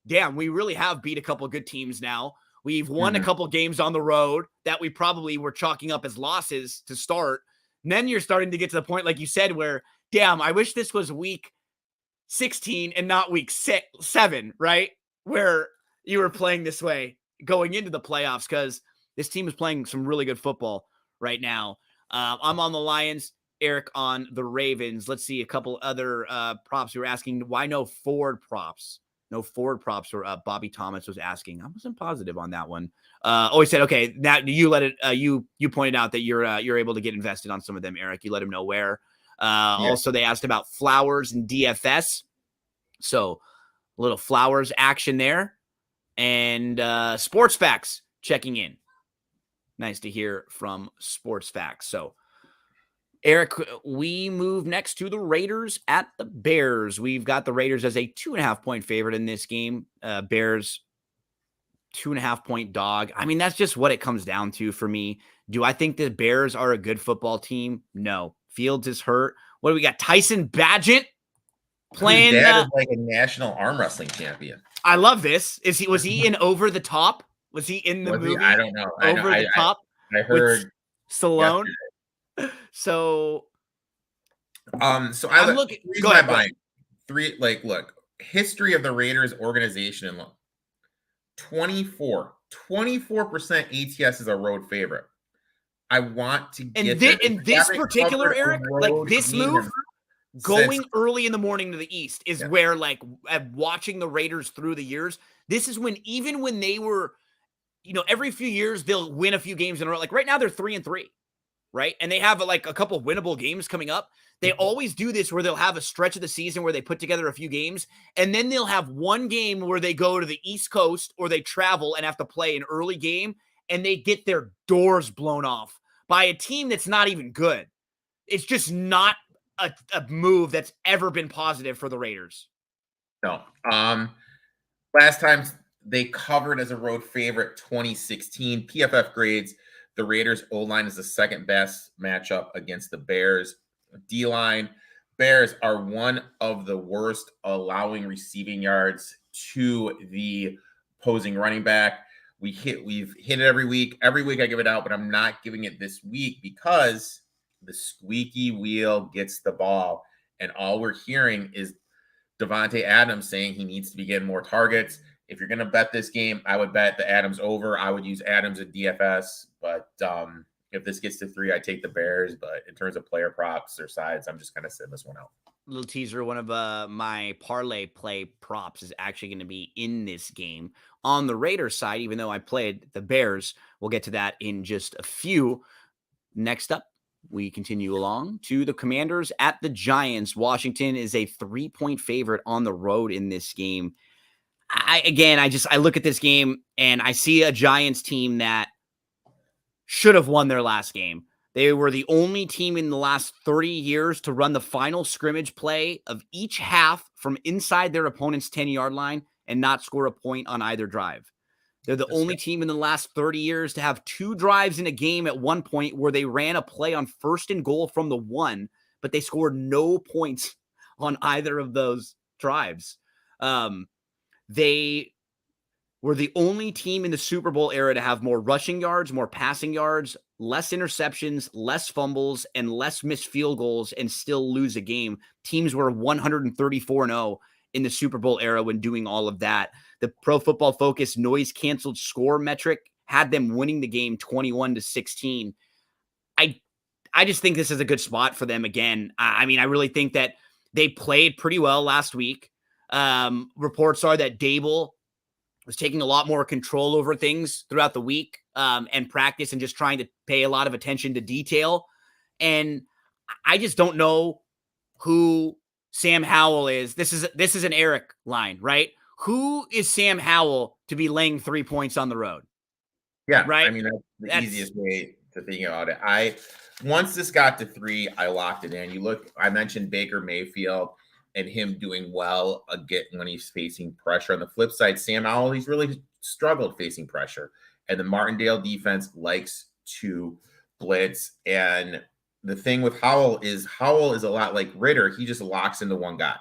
damn, we really have beat a couple good teams now. We've won a couple games on the road that we probably were chalking up as losses to start. And then you're starting to get to the point, like you said, where, damn, I wish this was week 16 and not week 7, right? Where you were playing this way going into the playoffs, because this team is playing some really good football right now. I'm on the Lions, Erik on the Ravens. Let's see a couple other props. You were asking why no Ford props. No Ford props, or Bobby Thomas was asking. I wasn't positive on that one. He said, okay, now you let it. You pointed out that you're able to get invested on some of them, Erik. You let him know where. Also, they asked about Flowers and DFS. So a little Flowers action there. And Sports Facts checking in. Nice to hear from Sports Facts. So, Erik, we move next to the Raiders at the Bears. We've got the Raiders as a 2.5-point favorite in this game. Bears 2.5-point dog. I mean, that's just what it comes down to for me. Do I think the Bears are a good football team? No. Fields is hurt. What do we got? Tyson Badgett playing.
His dad is like a national arm wrestling champion.
I love this. Was he in Over the Top? Was he in the movie?
I don't know.
Over the Top.
I heard
Stallone. Yesterday. So
I'm looking. Go ahead. Look, history of the Raiders organization and look, 24% ATS is a road favorite. I want to get
in this particular, Erik, like this move going early in the morning to the East is where, like, watching the Raiders through the years, this is when, even when they were, every few years they'll win a few games in a row. Like right now they're 3-3. Right. And they have like a couple winnable games coming up. They always do this where they'll have a stretch of the season where they put together a few games, and then they'll have one game where they go to the East Coast or they travel and have to play an early game, and they get their doors blown off by a team that's not even good. It's just not a move that's ever been positive for the Raiders.
No. Last time they covered as a road favorite, 2016 PFF grades. The Raiders O-line is the second best matchup against the Bears. D-line, Bears are one of the worst allowing receiving yards to the opposing running back. We've hit it every week. Every week I give it out, but I'm not giving it this week because the squeaky wheel gets the ball. And all we're hearing is Devontae Adams saying he needs to be getting more targets. If you're going to bet this game, I would bet the Adams over. I would use Adams at DFS, but if this gets to 3, I take the Bears. But in terms of player props or sides, I'm just kind of sitting this one out.
Little teaser, one of my parlay play props is actually going to be in this game. On the Raiders side, even though I played the Bears, we'll get to that in just a few. Next up, we continue along to the Commanders at the Giants. Washington is a 3-point favorite on the road in this game. I look at this game and I see a Giants team that should have won their last game. They were the only team in the last 30 years to run the final scrimmage play of each half from inside their opponent's 10-yard line and not score a point on either drive. They're the only team in the last 30 years to have 2 drives in a game at one point where they ran a play on 1st and goal from the 1, but they scored no points on either of those drives. They were the only team in the Super Bowl era to have more rushing yards, more passing yards, less interceptions, less fumbles, and less missed field goals and still lose a game. Teams were 134-0 in the Super Bowl era when doing all of that. The Pro Football Focus noise canceled score metric had them winning the game 21-16. I just think this is a good spot for them again. I really think that they played pretty well last week. Reports are that Dable was taking a lot more control over things throughout the week and practice and just trying to pay a lot of attention to detail. And I just don't know who Sam Howell is. This is an Erik line, right? Who is Sam Howell to be laying 3 points on the road?
Yeah,
right.
That's the easiest way to think about it. Once this got to 3, I locked it in. I mentioned Baker Mayfield and him doing well again when he's facing pressure. On the flip side, Sam Howell, he's really struggled facing pressure. And the Martindale defense likes to blitz. And the thing with Howell is a lot like Ritter. He just locks into one guy.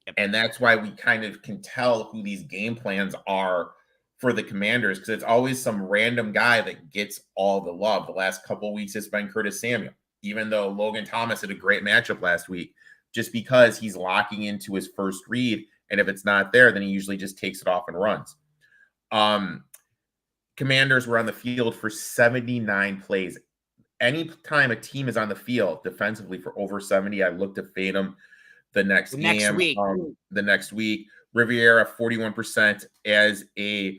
Yep. And that's why we kind of can tell who these game plans are for the Commanders, because it's always some random guy that gets all the love. The last couple of weeks, it's been Curtis Samuel, even though Logan Thomas had a great matchup last week, just because he's locking into his first read. And if it's not there, then he usually just takes it off and runs. Commanders were on the field for 79 plays. Anytime a team is on the field defensively for over 70, I look to fade them the next week. Riviera, 41% as a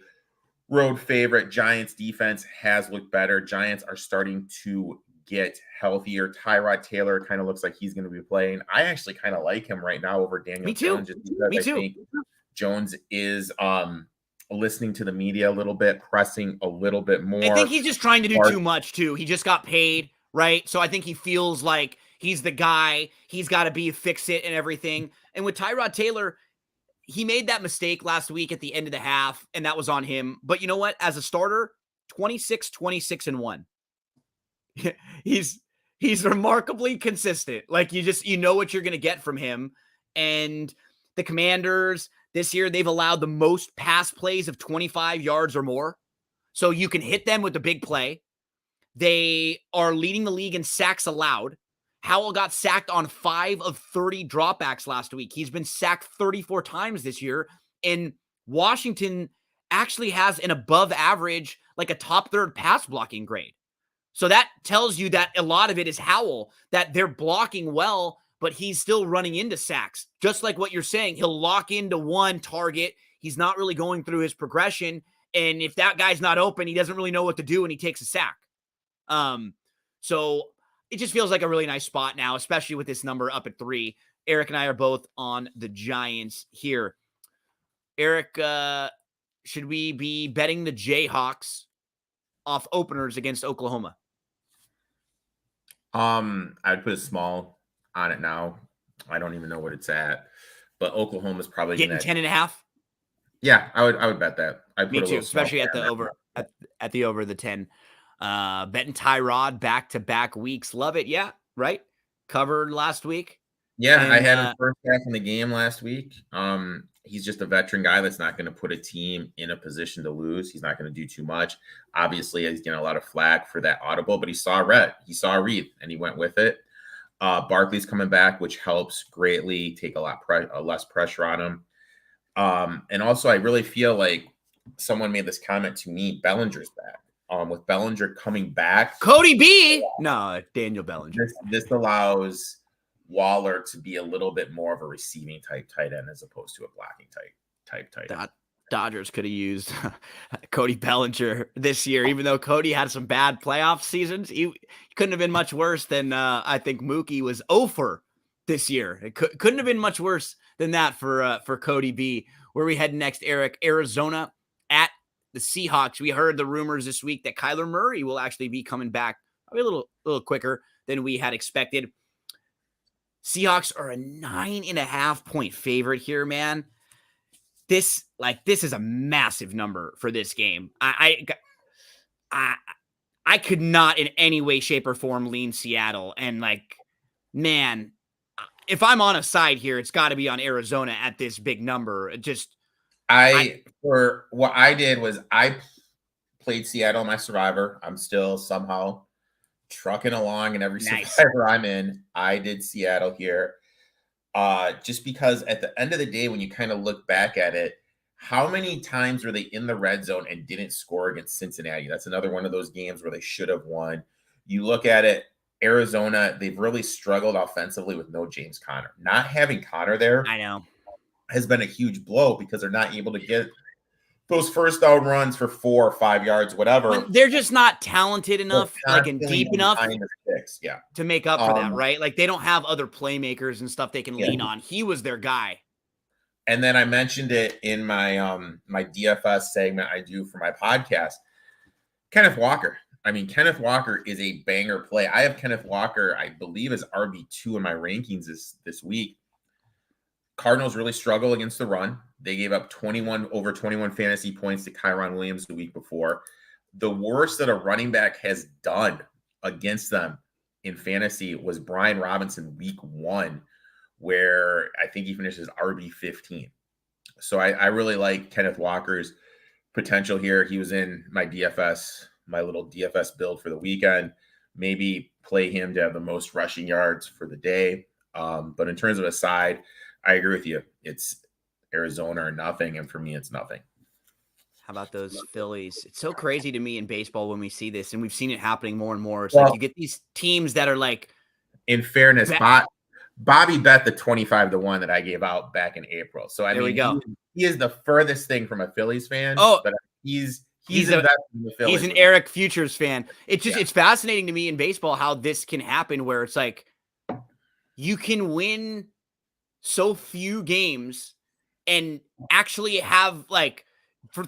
road favorite. Giants defense has looked better. Giants are starting to get healthier. Tyrod Taylor kind of looks like he's going to be playing. I actually kind of like him right now over Daniel Jones. Just because I think Jones is listening to the media a little bit, pressing a little bit more.
I think he's just trying to do too much too. He just got paid, right? So I think he feels like he's the guy. He's got to be fix-it and everything. And with Tyrod Taylor, he made that mistake last week at the end of the half, and that was on him. But you know what? As a starter, 26-1. He's remarkably consistent. Like, you know what you're going to get from him. And the Commanders this year, they've allowed the most pass plays of 25 yards or more. So you can hit them with the big play. They are leading the league in sacks allowed. Howell got sacked on 5 of 30 dropbacks last week. He's been sacked 34 times this year. And Washington actually has an above average, like a top third pass blocking grade. So that tells you that a lot of it is Howell, that they're blocking well, but he's still running into sacks. Just like what you're saying, he'll lock into one target. He's not really going through his progression. And if that guy's not open, he doesn't really know what to do, and he takes a sack. So it just feels like a really nice spot now, especially with this number up at 3. Erik and I are both on the Giants here. Erik, should we be betting the Jayhawks off openers against Oklahoma?
I'd put a small on it now. I don't even know what it's at, but Oklahoma's probably
getting 10.5.
Yeah, I would bet that.
Me too, especially at the over at the over the 10. Betting Tyrod back-to-back weeks. Love it. Yeah, right. Covered last week.
Yeah,
And,
I had him first half in the game last week. He's just a veteran guy that's not going to put a team in a position to lose. He's not going to do too much. Obviously, he's getting a lot of flack for that audible, but he saw red. He saw a read, and he went with it. Barkley's coming back, which helps greatly take a lot less pressure on him. And also, I really feel like someone made this comment to me. Bellinger's back. With Bellinger coming back,
Cody B. No, Daniel Bellinger.
This allows Waller to be a little bit more of a receiving type tight end as opposed to a blocking type tight end.
Dodgers could have used Cody Bellinger this year, even though Cody had some bad playoff seasons. He couldn't have been much worse than I think Mookie was 0 this year. It couldn't have been much worse than that for Cody B. Where we head next, Erik? Arizona at the Seahawks. We heard the rumors this week that Kyler Murray will actually be coming back probably a little quicker than we had expected. Seahawks are a 9.5 point favorite here, man. This is a massive number for this game. I could not in any way, shape, or form lean Seattle. And man, if I'm on a side here, it's got to be on Arizona at this big number.
For what I did was I played Seattle my survivor. I'm still somehow trucking along in every survivor I'm in. I did Seattle here. Just because at the end of the day, when you kind of look back at it, how many times were they in the red zone and didn't score against Cincinnati? That's another one of those games where they should have won. You look at it, Arizona, they've really struggled offensively with no James Conner. Not having Conner there,
I know,
has been a huge blow because they're not able to get those first down runs for 4 or 5 yards, whatever.
They're just not talented enough, and deep enough to make up for that, right? They don't have other playmakers and stuff they can lean on. He was their guy.
And then I mentioned it in my my DFS segment I do for my podcast. Kenneth Walker. I mean, Kenneth Walker is a banger play. I have Kenneth Walker, I believe, as RB2 in my rankings this week. Cardinals really struggle against the run. They gave up over 21 fantasy points to Kyron Williams the week before. The worst that a running back has done against them in fantasy was Brian Robinson week 1, where I think he finishes RB15. So I really like Kenneth Walker's potential here. He was in my little DFS build for the weekend. Maybe play him to have the most rushing yards for the day. But in terms of a side, I agree with you. It's Arizona or nothing, and for me, it's nothing.
How about those Phillies? It's so crazy to me in baseball when we see this, and we've seen it happening more and more. It's you get these teams that are
in fairness, Bobby bet the 25-1 that I gave out back in April. So
there we go.
He is the furthest thing from a Phillies fan.
But
he's
an Erik Futures fan. It's just it's fascinating to me in baseball how this can happen, where it's you can win so few games and actually have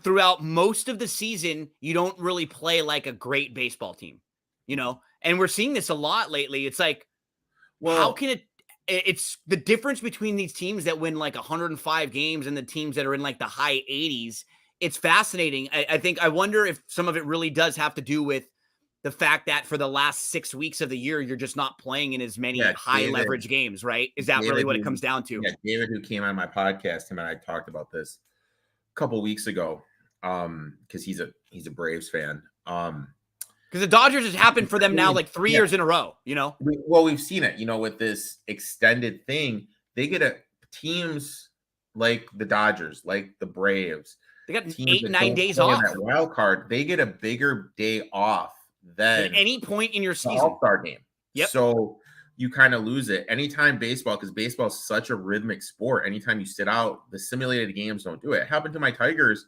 throughout most of the season, you don't really play a great baseball team, and we're seeing this a lot lately. It's how can it's the difference between these teams that win 105 games and the teams that are in the high 80s. It's fascinating. I wonder if some of it really does have to do with the fact that for the last 6 weeks of the year, you're just not playing in as many high leverage games, right? Is that really what it comes down to?
Yeah, David, who came on my podcast, him and I talked about this a couple of weeks ago, because he's a Braves fan.
Because the Dodgers has happened for them now 3 years in a row,
Well, we've seen it, with this extended thing. They get teams like the Dodgers, like the Braves.
They got 8-9 days off.
That wild card, they get a bigger day off than
at any point in your season.
All-Star game.
Yep.
So you kind of lose it. Anytime because baseball is such a rhythmic sport, anytime you sit out, the simulated games don't do it. It happened to my Tigers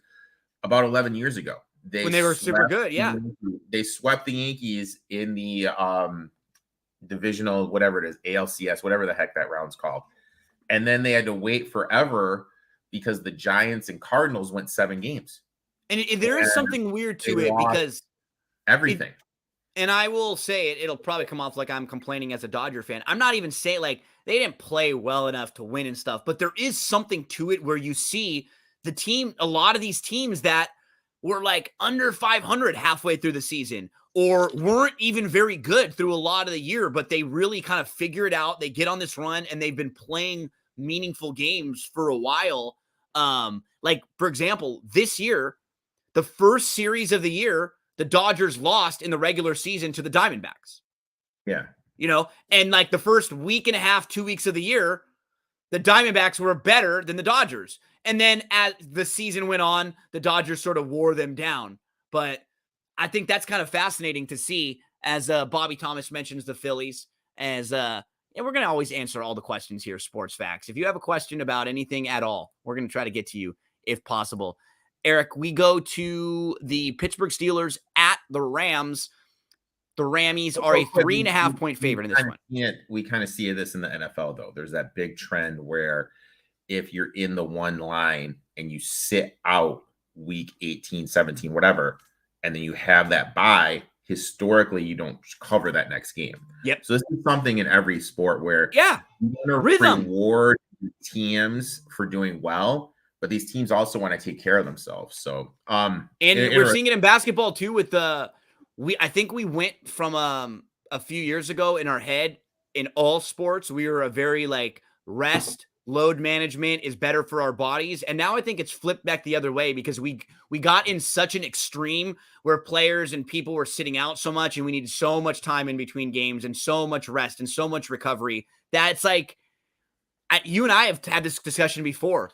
about 11 years ago.
When they were super good, yeah.
They swept the Yankees in the divisional, whatever it is, ALCS, whatever the heck that round's called. And then they had to wait forever because the Giants and Cardinals went 7 games.
And there is something weird to it because
everything.
And I will say it'll probably come off like I'm complaining as a Dodger fan. I'm not even saying they didn't play well enough to win and stuff, but there is something to it where you see the team, a lot of these teams that were like under 500 halfway through the season, or weren't even very good through a lot of the year, but they really kind of figure it out. They get on this run and they've been playing meaningful games for a while. Like, for example, this year, the first series of the year, the Dodgers lost in the regular season to the Diamondbacks.
Yeah.
And like the first week and a half, 2 weeks of the year, the Diamondbacks were better than the Dodgers. And then as the season went on, the Dodgers sort of wore them down. But I think that's kind of fascinating to see as Bobby Thomas mentions the Phillies and we're going to always answer all the questions here, Sports Facts. If you have a question about anything at all, we're going to try to get to you if possible. Erik, we go to the Pittsburgh Steelers at the Rams. The Rammies are a 3.5 point favorite in this one.
We kind of see this in the NFL, though. There's that big trend where if you're in the one line and you sit out week 18, 17, whatever, and then you have that bye, historically, you don't cover that next game.
Yep.
So this is something in every sport where
you're going
to reward teams for doing well, but these teams also want to take care of themselves. So,
and we're seeing it in basketball too with I think we went from a few years ago in our head in all sports, we were a very like rest, load management is better for our bodies. And now I think it's flipped back the other way because we got in such an extreme where players and people were sitting out so much and we needed so much time in between games and so much rest and so much recovery that it's like, you and I have had this discussion before.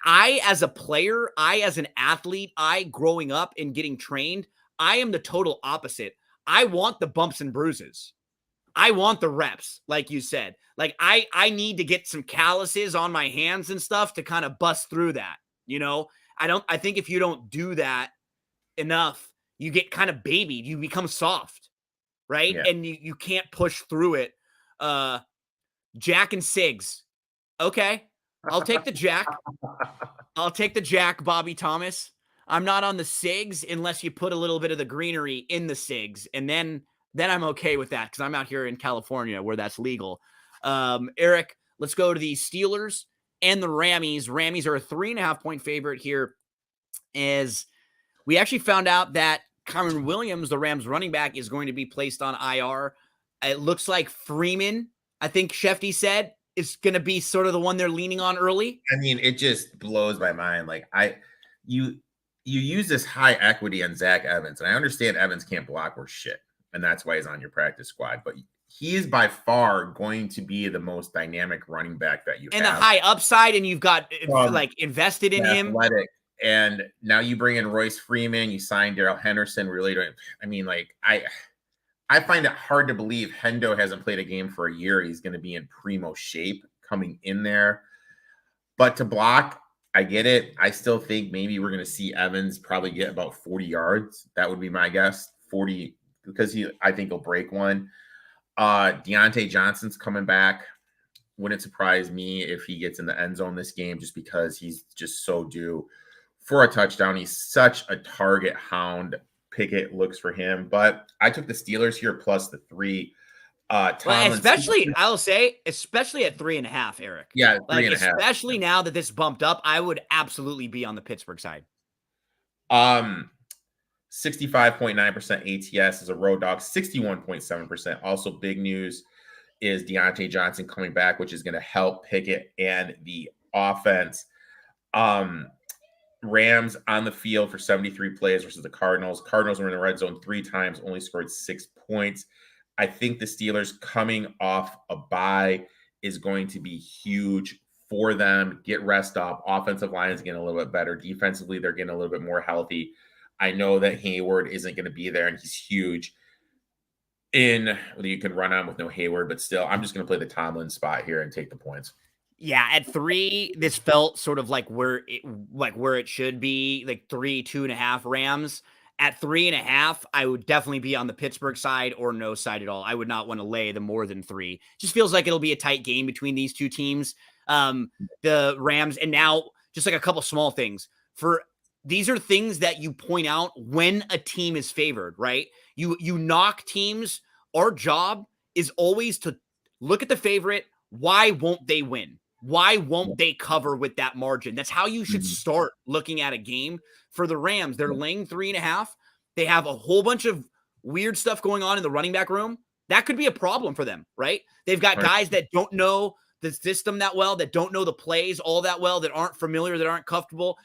I, as a player, I, as an athlete, I growing up and getting trained, I am the total opposite. I want the bumps and bruises. I want the reps, like you said. Like I need to get some calluses on my hands and stuff to kind of bust through that. I think if you don't do that enough, you get kind of babied. You become soft, right?
Yeah.
And you can't push through it. Jack and Sigs. Okay. I'll take the Jack. I'll take the Jack, Bobby Thomas. I'm not on the Sigs unless you put a little bit of the greenery in the Sigs. And then I'm okay with that because I'm out here in California where that's legal. Erik, let's go to the Steelers and the Rammies. Rammies are a 3.5 point favorite here as we actually found out that Kyren Williams, the Rams running back, is going to be placed on IR. It looks like Freeman, I think Shefty said, is going to be sort of the one they're leaning on early.
I mean, it just blows my mind. Like you use this high equity on Zach Evans, and I understand Evans can't block or shit, and that's why he's on your practice squad. But he is by far going to be the most dynamic running back that you have.
And the high upside, and you've got invested in him.
Athletic. And now you bring in Royce Freeman, you signed Darrell Henderson. Really, I mean, like I find it hard to believe Hendo hasn't played a game for a year. He's going to be in primo shape coming in there. But to block, I get it. I still think maybe we're going to see Evans probably get about 40 yards. That would be my guess. 40, because I think he'll break one. Deontay Johnson's coming back. Wouldn't surprise me if he gets in the end zone this game just because he's just so due for a touchdown. He's such a target hound. Pickett looks for him. But I took the Steelers here plus the 3.
Especially at 3.5, Erik.
Yeah, 3.5.
Especially now that this bumped up, I would absolutely be on the Pittsburgh side.
65.9% ATS is a road dog. 61.7%. Also, big news is Deontay Johnson coming back, which is going to help Pickett and the offense. Rams on the field for 73 plays versus the Cardinals. Cardinals were in the red zone 3 times, only scored 6 points. I think the Steelers coming off a bye is going to be huge for them. Get rest up. Offensive line is getting a little bit better. Defensively, they're getting a little bit more healthy. I know that Hayward isn't going to be there, and he's huge. You can run on with no Hayward, but still, I'm just going to play the Tomlin spot here and take the points.
Yeah, at 3, this felt sort of like where it should be, like 2.5 Rams. At 3.5, I would definitely be on the Pittsburgh side or no side at all. I would not want to lay the more than 3. Just feels like it'll be a tight game between these two teams. The Rams, and now just like a couple small things. These are things that you point out when a team is favored, right? You knock teams. Our job is always to look at the favorite. Why won't they win? Why won't they cover with that margin? That's how you should start looking at a game. For the Rams, they're laying 3.5. They have a whole bunch of weird stuff going on in the running back room. That could be a problem for them, right? They've got guys that don't know the system that well, that don't know the plays all that well, that aren't familiar, that aren't comfortable.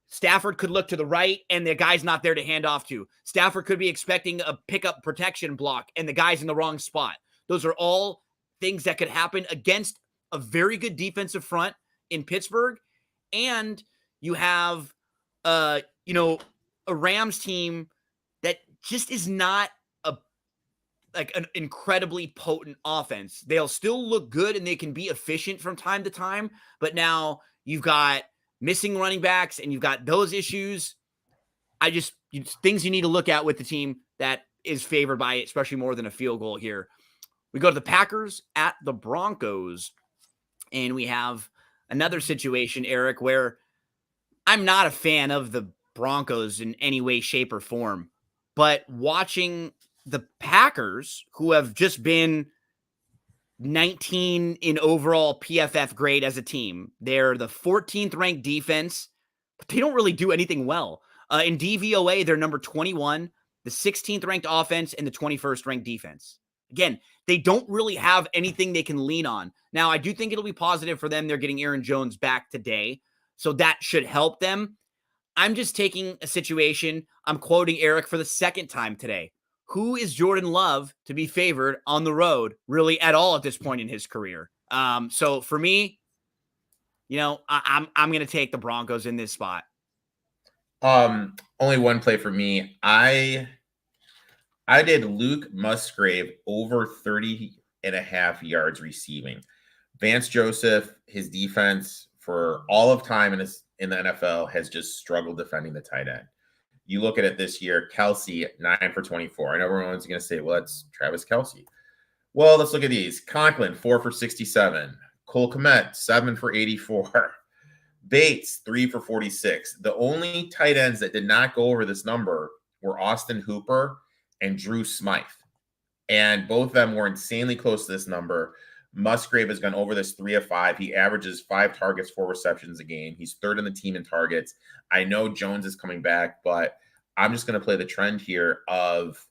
Stafford could look to the right, and the guy's not there to hand off to. Stafford could be expecting a pickup protection block, and the guy's in the wrong spot. Those are all things that could happen against a very good defensive front in Pittsburgh. And you have, a Rams team that just is not an incredibly potent offense. They'll still look good and they can be efficient from time to time, but now you've got missing running backs and you've got those issues. Things you need to look at with the team that is favored by it, especially more than a field goal here. We go to the Packers at the Broncos, and we have another situation, Erik, where I'm not a fan of the Broncos in any way, shape, or form, but watching the Packers, who have just been 19 in overall PFF grade as a team. They're the 14th ranked defense, but they don't really do anything well. In DVOA, they're number 21, the 16th ranked offense, and the 21st ranked defense. Again, they don't really have anything they can lean on. Now, I do think it'll be positive for them. They're getting Aaron Jones back today, so that should help them. I'm just taking a situation. I'm quoting Erik for the second time today. Who is Jordan Love to be favored on the road really at all at this point in his career? So for me, I'm going to take the Broncos in this spot.
Only one play for me. I did Luke Musgrave over 30.5 yards receiving. Vance Joseph, his defense for all of time in the NFL has just struggled defending the tight end. You look at it this year, Kelsey, 9 for 24. I know everyone's going to say, well, that's Travis Kelsey. Well, let's look at these. Conklin, 4 for 67. Cole Kmet, 7 for 84. Bates, 3 for 46. The only tight ends that did not go over this number were Austin Hooper and Drew Smythe. And both of them were insanely close to this number. Musgrave has gone over this 3 of 5. He averages 5 targets, 4 receptions a game. He's third in the team in targets. I know Jones is coming back, but I'm just going to play the trend here of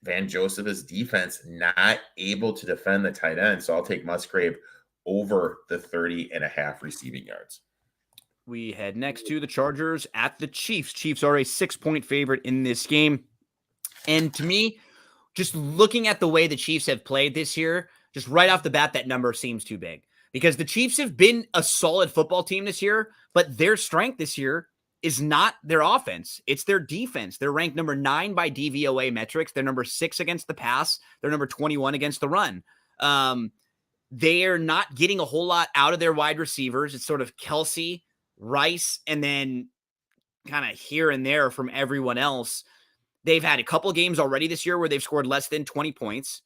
Van Joseph's defense not able to defend the tight end. So I'll take Musgrave over the 30.5 receiving yards.
We head next to the Chargers at the Chiefs. Chiefs are a 6-point favorite in this game. And to me, just looking at the way the Chiefs have played this year, just right off the bat, that number seems too big because the Chiefs have been a solid football team this year, but their strength this year is not their offense. It's their defense. They're ranked number 9 by DVOA metrics. They're number 6 against the pass. They're number 21 against the run. They are not getting a whole lot out of their wide receivers. It's sort of Kelsey, Rice, and then kind of here and there from everyone else. They've had a couple games already this year where they've scored less than 20 points.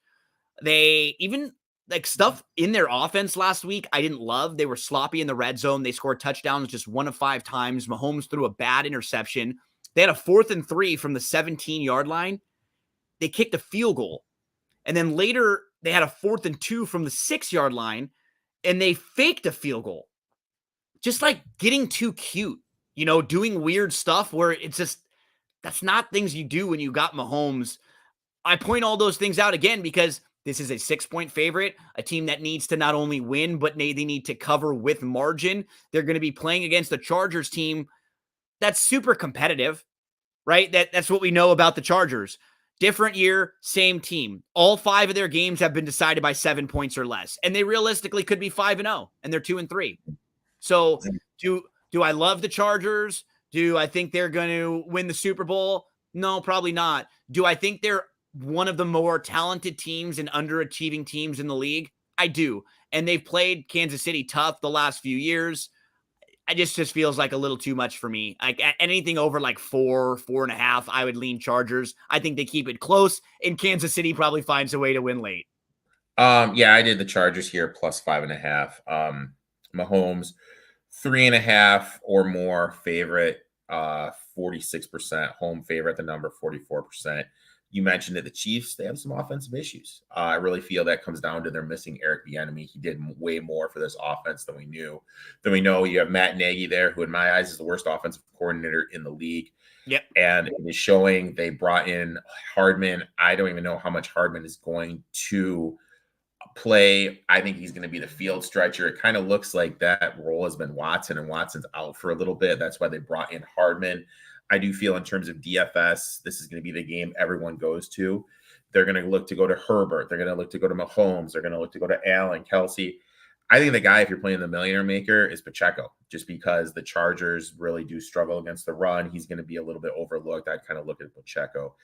They even stuff in their offense last week, I didn't love. They were sloppy in the red zone. They scored touchdowns just 1 of 5 times. Mahomes threw a bad interception. They had a 4th and 3 from the 17-yard line. They kicked a field goal. And then later they had a 4th and 2 from the 6-yard line, and they faked a field goal. Just like getting too cute, doing weird stuff where it's just, that's not things you do when you got Mahomes. I point all those things out again because this is a 6-point favorite, a team that needs to not only win, but they need to cover with margin. They're going to be playing against the Chargers team that's super competitive, right? That's what we know about the Chargers. Different year, same team. All 5 of their games have been decided by 7 points or less, and they realistically could be 5-0, and they're 2-3. So do I love the Chargers? Do I think they're going to win the Super Bowl? No, probably not. Do I think they're one of the more talented teams and underachieving teams in the league? I do. And they've played Kansas City tough the last few years. It just feels like a little too much for me. Like anything over like 4.5, I would lean Chargers. I think they keep it close, and Kansas City probably finds a way to win late.
Yeah, I did the Chargers here plus 5.5. Mahomes 3.5 or more favorite. 46%, home favorite at the number 44%. You mentioned that the Chiefs, they have some offensive issues. I really feel that comes down to they're missing Eric Bieniemy. He did way more for this offense than we knew. Than we know. You have Matt Nagy there, who in my eyes is the worst offensive coordinator in the league.
Yep.
And it is showing. They brought in Hardman. I don't even know how much Hardman is going to play. I think he's going to be the field stretcher. It kind of looks like that role has been Watson, and Watson's out for a little bit. That's why they brought in Hardman. I do feel in terms of DFS, this is going to be the game everyone goes to. They're going to look to go to Herbert. They're going to look to go to Mahomes. They're going to look to go to Allen, Kelsey. I think the guy, if you're playing the millionaire maker, is Pacheco, just because the Chargers really do struggle against the run. He's going to be a little bit overlooked. I'd kind of look at Pacheco.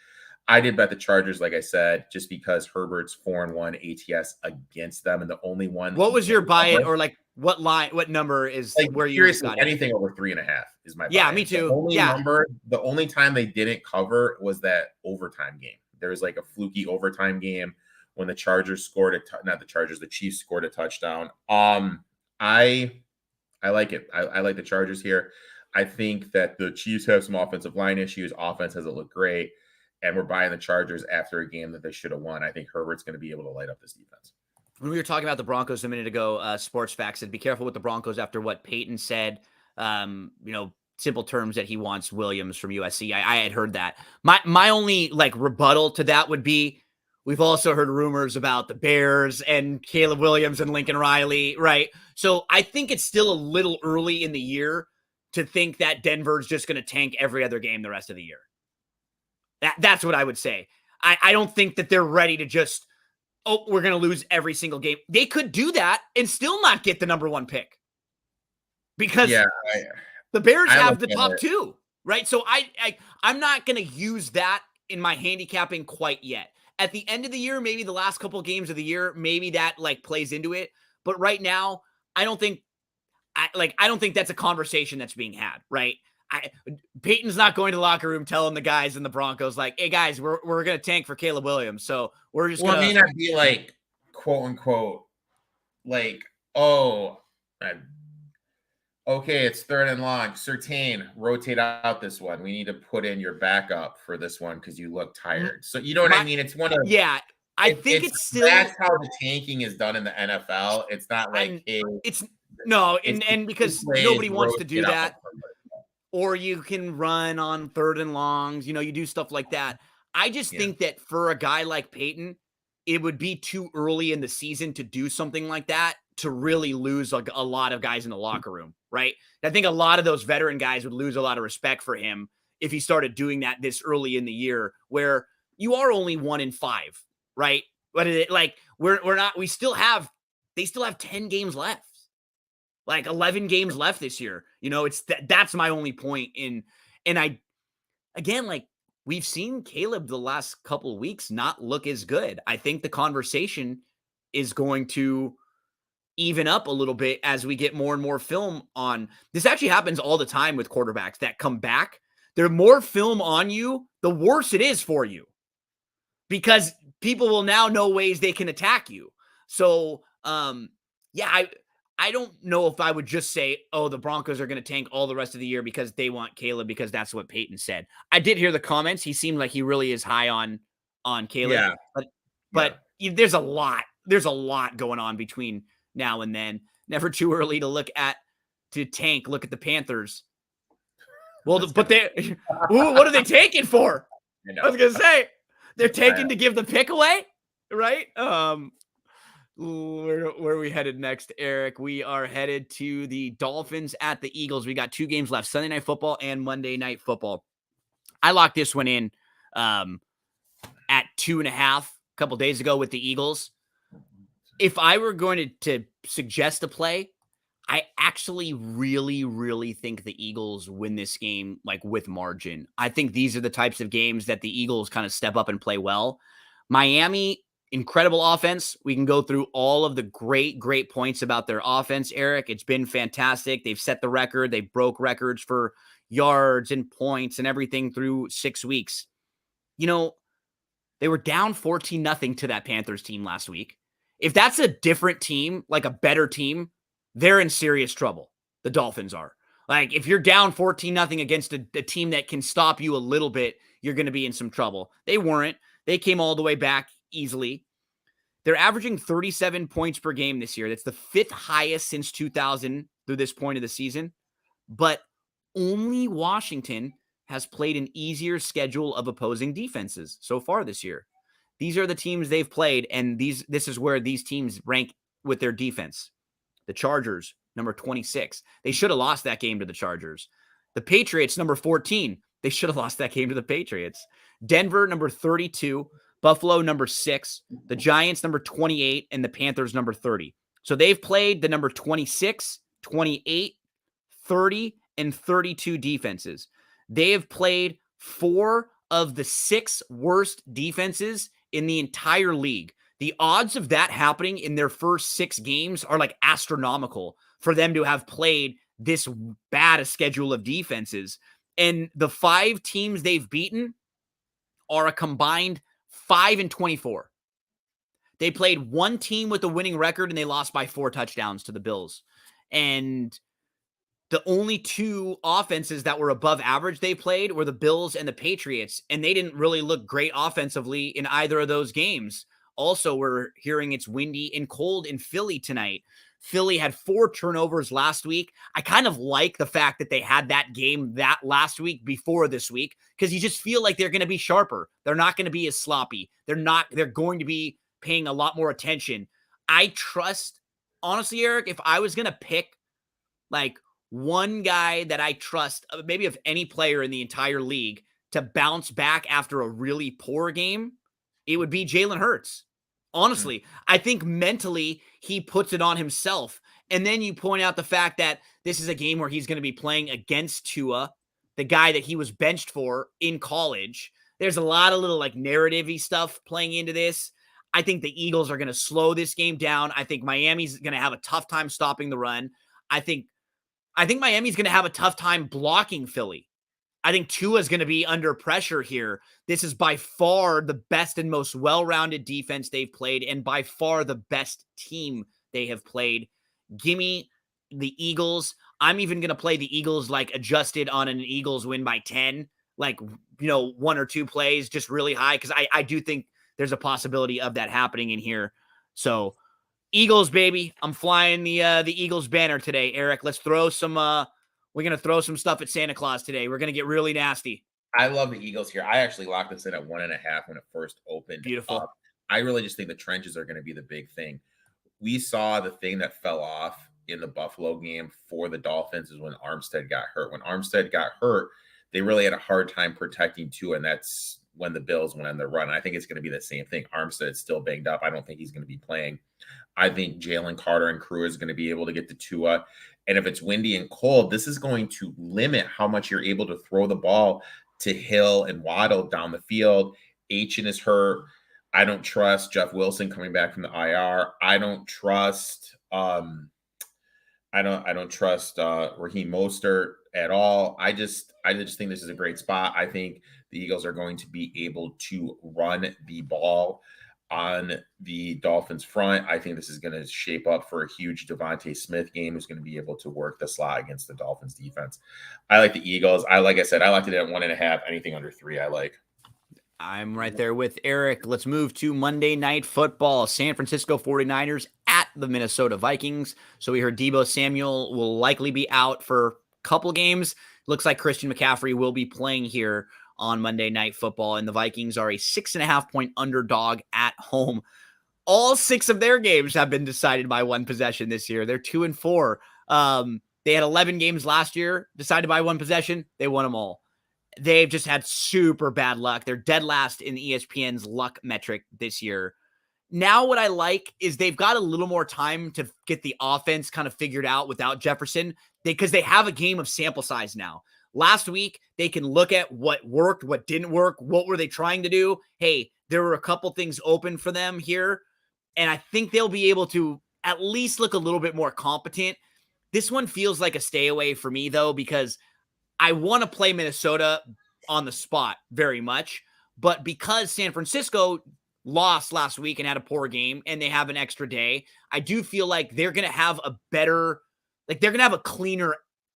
I did bet the Chargers, like I said, just because Herbert's 4-1 ATS against them, and the only one.
What was your buy or like what line? What number is
like
where you
seriously
got
anything over 3.5 is my buy.
Yeah, me too.
The only time they didn't cover was that overtime game. There was like a fluky overtime game when the Chargers scored the Chiefs scored a touchdown. I like it. I like the Chargers here. I think that the Chiefs have some offensive line issues. Offense hasn't looked great. And we're buying the Chargers after a game that they should have won. I think Herbert's going to be able to light up this defense.
When we were talking about the Broncos a minute ago, Sports Facts said, be careful with the Broncos after what Peyton said. Simple terms that he wants Williams from USC. I had heard that. My only like rebuttal to that would be, we've also heard rumors about the Bears and Caleb Williams and Lincoln Riley, right? So I think it's still a little early in the year to think that Denver's just going to tank every other game the rest of the year. That's what I would say. I don't think that they're ready to just, we're going to lose every single game. They could do that and still not get the number one pick. Because the Bears have the top two, right? So I'm not going to use that in my handicapping quite yet. At the end of the year, maybe the last couple of games of the year, maybe that like plays into it. But right now, I don't think that's a conversation that's being had, right? Peyton's not going to the locker room telling the guys in the Broncos like, "Hey guys, we're going to tank for Caleb Williams." So we're just
going to. It may not be like quote unquote like, okay, it's 3rd and long. Surtain, rotate out this one. We need to put in your backup for this one because you look tired. So you know what I mean? It's one of
I think it's still
that's how the tanking is done in the NFL. It's not like
because nobody wants to do that. Or you can run on 3rd and longs, you do stuff like that. I just think that for a guy like Peyton, it would be too early in the season to do something like that to really lose like a lot of guys in the locker room, right? I think a lot of those veteran guys would lose a lot of respect for him if he started doing that this early in the year, where you are only 1-5, right? But they still have 10 games left. Like 11 games left this year. That's my only point in. And we've seen Caleb the last couple of weeks not look as good. I think the conversation is going to even up a little bit as we get more and more film on. This actually happens all the time with quarterbacks that come back. There's more film on you, the worse it is for you, because people will now know ways they can attack you. So, I don't know if I would just say, the Broncos are going to tank all the rest of the year because they want Caleb, because that's what Peyton said. I did hear the comments. He seemed like he really is high on Caleb.
Yeah.
But there's a lot going on between now and then. Never too early to tank. Look at the Panthers. Well, but what are they tanking for? I was going to say, they're tanking to give the pick away, right? Where are we headed next, Erik? We are headed to the Dolphins at the Eagles. We got 2 games left, Sunday Night Football and Monday Night Football. I locked this one in at 2.5 a couple days ago with the Eagles. If I were going to suggest a play, I actually really, really think the Eagles win this game like with margin. I think these are the types of games that the Eagles kind of step up and play well. Miami, incredible offense. We can go through all of the great points about their offense, Erik. It's been fantastic. They've set the record. They broke records for yards and points and everything through 6 weeks. They were down 14-0 to that Panthers team last week. If that's a different team, like a better team, they're in serious trouble. The Dolphins are. Like if you're down 14-0 against a team that can stop you a little bit, you're going to be in some trouble. They weren't. They came all the way back easily. They're averaging 37 points per game this year. That's the 5th highest since 2000 through this point of the season. But only Washington has played an easier schedule of opposing defenses so far this year. These are the teams they've played, and this is where these teams rank with their defense. The Chargers, number 26. They should have lost that game to the Chargers. The Patriots, number 14. They should have lost that game to the Patriots. Denver, number 32. Buffalo, number 6. The Giants, number 28. And the Panthers, number 30. So they've played the number 26, 28, 30, and 32 defenses. They have played 4 of the 6 worst defenses in the entire league. The odds of that happening in their first 6 games are like astronomical for them to have played this bad a schedule of defenses. And the 5 teams they've beaten are a combined 5-24. They played 1 team with a winning record and they lost by 4 touchdowns to the Bills. And the only 2 offenses that were above average they played were the Bills and the Patriots, and they didn't really look great offensively in either of those games. Also, we're hearing it's windy and cold in Philly tonight. Philly had 4 turnovers last week. I kind of like the fact that they had that game that last week before this week, because you just feel like they're going to be sharper. They're not going to be as sloppy. They're going to be paying a lot more attention. I trust, honestly, Erik, if I was going to pick like one guy that I trust, maybe of any player in the entire league, to bounce back after a really poor game, it would be Jalen Hurts. Honestly, I think mentally he puts it on himself. And then you point out the fact that this is a game where he's going to be playing against Tua, the guy that he was benched for in college. There's a lot of little like narrative-y stuff playing into this. I think the Eagles are going to slow this game down. I think Miami's going to have a tough time stopping the run. I think Miami's going to have a tough time blocking Philly. I think Tua is going to be under pressure here. This is by far the best and most well-rounded defense they've played, and by far the best team they have played. Give me the Eagles. I'm even going to play the Eagles like adjusted on an Eagles win by 10, like, 1 or 2 plays, just really high, because I do think there's a possibility of that happening in here. So Eagles, baby. I'm flying the Eagles banner today, Erik. Let's throw some we're going to throw some stuff at Santa Claus today. We're going to get really nasty.
I love the Eagles here. I actually locked this in at 1.5 when it first opened.
Beautiful.
I really just think the trenches are going to be the big thing. We saw the thing that fell off in the Buffalo game for the Dolphins is when Armstead got hurt. When Armstead got hurt, they really had a hard time protecting Tua, and that's when the Bills went on their run. I think it's going to be the same thing. Armstead's still banged up. I don't think he's going to be playing. I think Jalen Carter and crew is going to be able to get to Tua. And if it's windy and cold, this is going to limit how much you're able to throw the ball to Hill and Waddle down the field. Achen is hurt. I don't trust Jeff Wilson coming back from the IR. I don't trust Raheem Mostert at all. I just think this is a great spot. I think the Eagles are going to be able to run the ball on the Dolphins front. I think this is going to shape up for a huge Devontae Smith game, who's going to be able to work the slot against the Dolphins defense. I like the Eagles. Like I said, I liked it at 1.5. Anything under 3, I like.
I'm right there with Erik. Let's move to Monday Night Football. San Francisco 49ers at the Minnesota Vikings. So we heard Deebo Samuel will likely be out for a couple games. Looks like Christian McCaffrey will be playing here on Monday Night Football, and the Vikings are a 6.5-point underdog at home. All 6 of their games have been decided by 1 possession this year. They're 2-4. They had 11 games last year decided by 1 possession. They won them all. They've just had super bad luck. They're dead last in ESPN's luck metric this year. Now what I like is they've got a little more time to get the offense kind of figured out without Jefferson, because they have a game of sample size now. Last week, they can look at what worked, what didn't work, what were they trying to do. Hey, there were a couple things open for them here, and I think they'll be able to at least look a little bit more competent. This one feels like a stay away for me, though, because I want to play Minnesota on the spot very much, but because San Francisco lost last week and had a poor game and they have an extra day, I do feel like they're going to have a better, like they're going to have a cleaner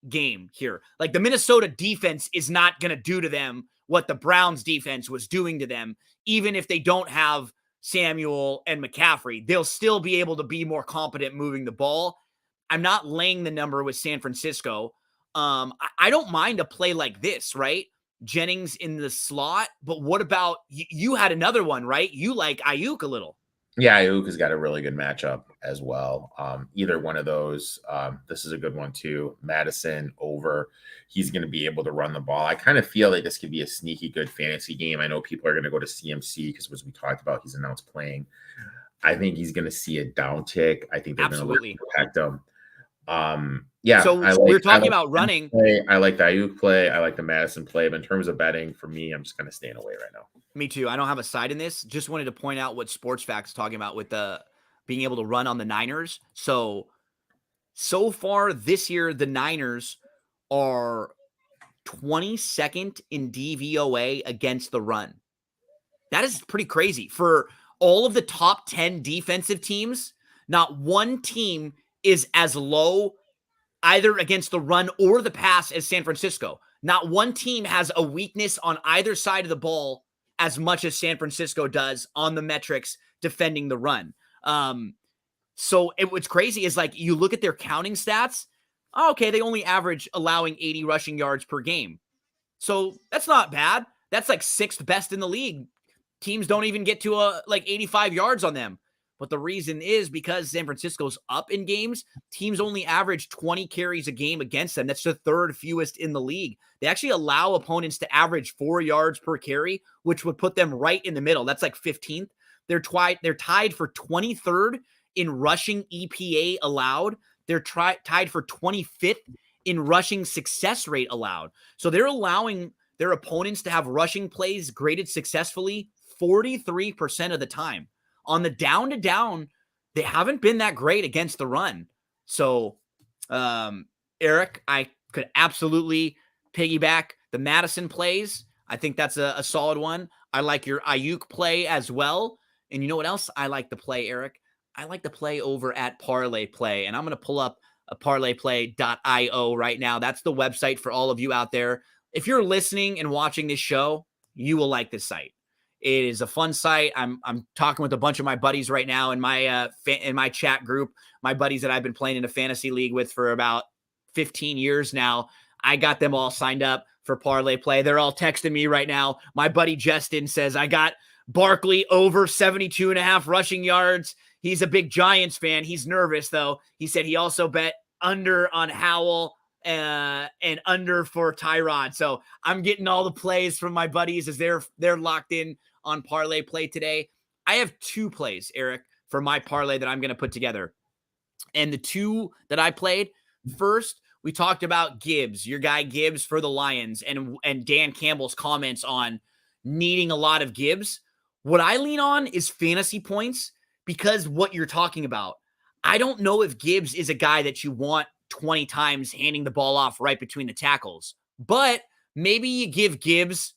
game here. Like the Minnesota defense is not going to do to them what the Browns defense was doing to them, even if they don't have Samuel and McCaffrey. They'll still be able to be more competent moving the ball. I'm not laying the number with San Francisco. I don't mind a play like this, right? Jennings in the slot, but what about you had another one, right? You like Ayuk a little.
Yeah, Ayuk has got a really good matchup as well. Either one of those, this is a good one too. Madison over, he's going to be able to run the ball. I kind of feel like this could be a sneaky good fantasy game. I know people are going to go to CMC because, as we talked about, he's announced playing. I think he's going to see a downtick. I think they're going to protect him. Yeah.
So we're talking about running.
I like the Ayuk play. I like the Madison play. But in terms of betting, for me, I'm just kind of staying away right now.
Me too. I don't have a side in this. Just wanted to point out what Sports Facts is talking about with the being able to run on the Niners. So far this year, the Niners are 22nd in DVOA against the run. That is pretty crazy. For all of the top 10 defensive teams, not one team is as low either against the run or the pass as San Francisco. Not one team has a weakness on either side of the ball as much as San Francisco does on the metrics defending the run. So what's crazy is like you look at their counting stats. Oh, okay, they only average allowing 80 rushing yards per game. So that's not bad. That's like 6th best in the league. Teams don't even get to like 85 yards on them. But the reason is because San Francisco's up in games, teams only average 20 carries a game against them. That's the 3rd fewest in the league. They actually allow opponents to average 4 yards per carry, which would put them right in the middle. That's like 15th. They're tied for 23rd in rushing EPA allowed. They're tied for 25th in rushing success rate allowed. So they're allowing their opponents to have rushing plays graded successfully 43% of the time. On the down-to-down, they haven't been that great against the run. So, Erik, I could absolutely piggyback the Madison plays. I think that's a solid one. I like your Ayuk play as well. And you know what else I like to play, Erik? I like to play over at Parlay Play. And I'm going to pull up a parlayplay.io right now. That's the website for all of you out there. If you're listening and watching this show, you will like this site. It is a fun site. I'm talking with a bunch of my buddies right now in my chat group, my buddies that I've been playing in a fantasy league with for about 15 years now. I got them all signed up for Parlay Play. They're all texting me right now. My buddy Justin says, I got Barkley over 72.5 rushing yards. He's a big Giants fan. He's nervous, though. He said he also bet under on Howell and under for Tyrod. So I'm getting all the plays from my buddies as they're locked in on Parlay Play today. I have 2 plays, Erik, for my parlay that I'm going to put together. And the 2 that I played, first, we talked about Gibbs, your guy Gibbs for the Lions, and Dan Campbell's comments on needing a lot of Gibbs. What I lean on is fantasy points because what you're talking about. I don't know if Gibbs is a guy that you want 20 times handing the ball off right between the tackles, but maybe you give Gibbs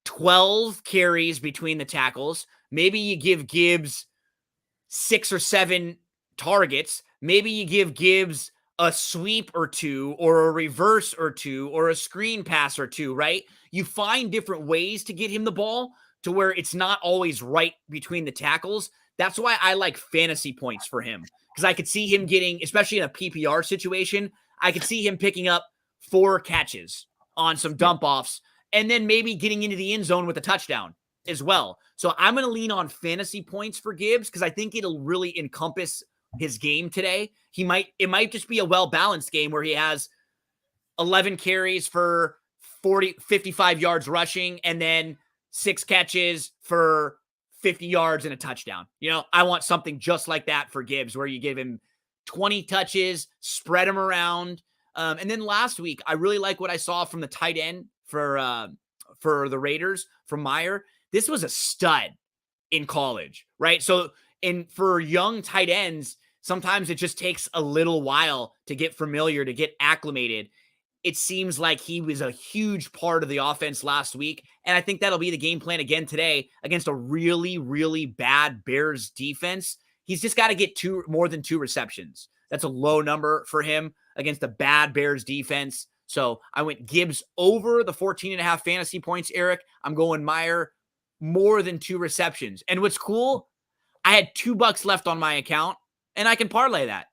12 carries between the tackles. Maybe you give Gibbs 6 or 7 targets. Maybe you give Gibbs a sweep or 2 or a reverse or 2 or a screen pass or 2, right? You find different ways to get him the ball to where it's not always right between the tackles. That's why I like fantasy points for him, because I could see him getting, especially in a PPR situation, I could see him picking up 4 catches on some dump offs and then maybe getting into the end zone with a touchdown as well. So I'm going to lean on fantasy points for Gibbs because I think it'll really encompass his game today. It might just be a well-balanced game where he has 11 carries for 55 yards rushing and then 6 catches for 50 yards and a touchdown. You know, I want something just like that for Gibbs, where you give him 20 touches, spread him around. And then last week, I really like what I saw from the tight end for the Raiders from Meyer. This was a stud in college, right? So, for young tight ends, sometimes it just takes a little while to get familiar, to get acclimated. It seems like he was a huge part of the offense last week, and I think that'll be the game plan again today against a really, really bad Bears defense. He's just got to get more than 2 receptions. That's a low number for him against a bad Bears defense. So I went Gibbs over the 14.5 fantasy points, Erik. I'm going Meyer more than 2 receptions. And what's cool, I had $2 left on my account, and I can parlay that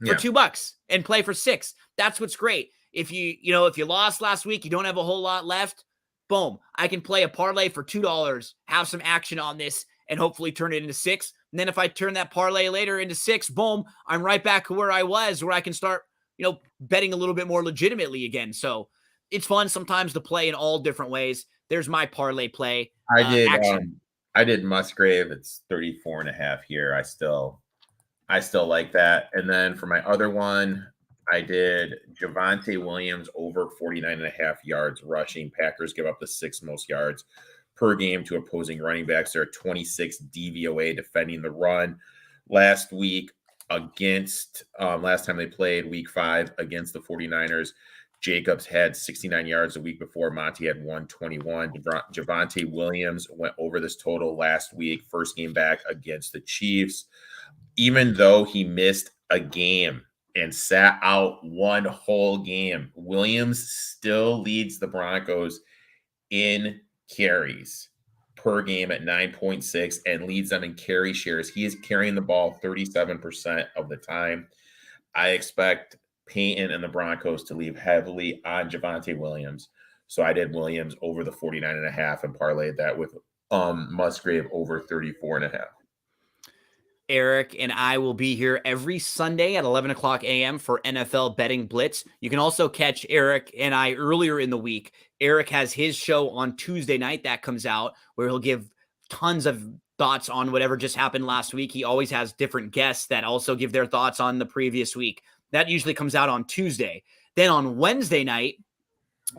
for $2 and play for 6. That's what's great. If if you lost last week, you don't have a whole lot left, boom, I can play a parlay for $2, have some action on this, and hopefully turn it into 6. And then if I turn that parlay later into 6, boom, I'm right back to where I was, where I can start, betting a little bit more legitimately again. So it's fun sometimes to play in all different ways. There's my parlay play.
I did Musgrave. It's 34.5 here. I still like that. And then for my other one, I did Javonte Williams over 49.5 yards rushing. Packers give up the 6th most yards per game to opposing running backs. They're 26 DVOA defending the run. Last week against last time they played week 5 against the 49ers, Jacobs had 69 yards a week before. Monty had 121. Javonte Williams went over this total last week, first game back against the Chiefs. Even though he missed a game and sat out one whole game, Williams still leads the Broncos in carries per game at 9.6 and leads them in carry shares. He is carrying the ball 37% of the time. I expect Peyton and the Broncos to leave heavily on Javonte Williams. So I did Williams over the 49.5 and parlayed that with Musgrave over 34.5.
Erik and I will be here every Sunday at 11 o'clock a.m. for NFL Betting Blitz. You can also catch Erik and I earlier in the week. Erik has his show on Tuesday night that comes out where he'll give tons of thoughts on whatever just happened last week. He always has different guests that also give their thoughts on the previous week. That usually comes out on Tuesday. Then on Wednesday night,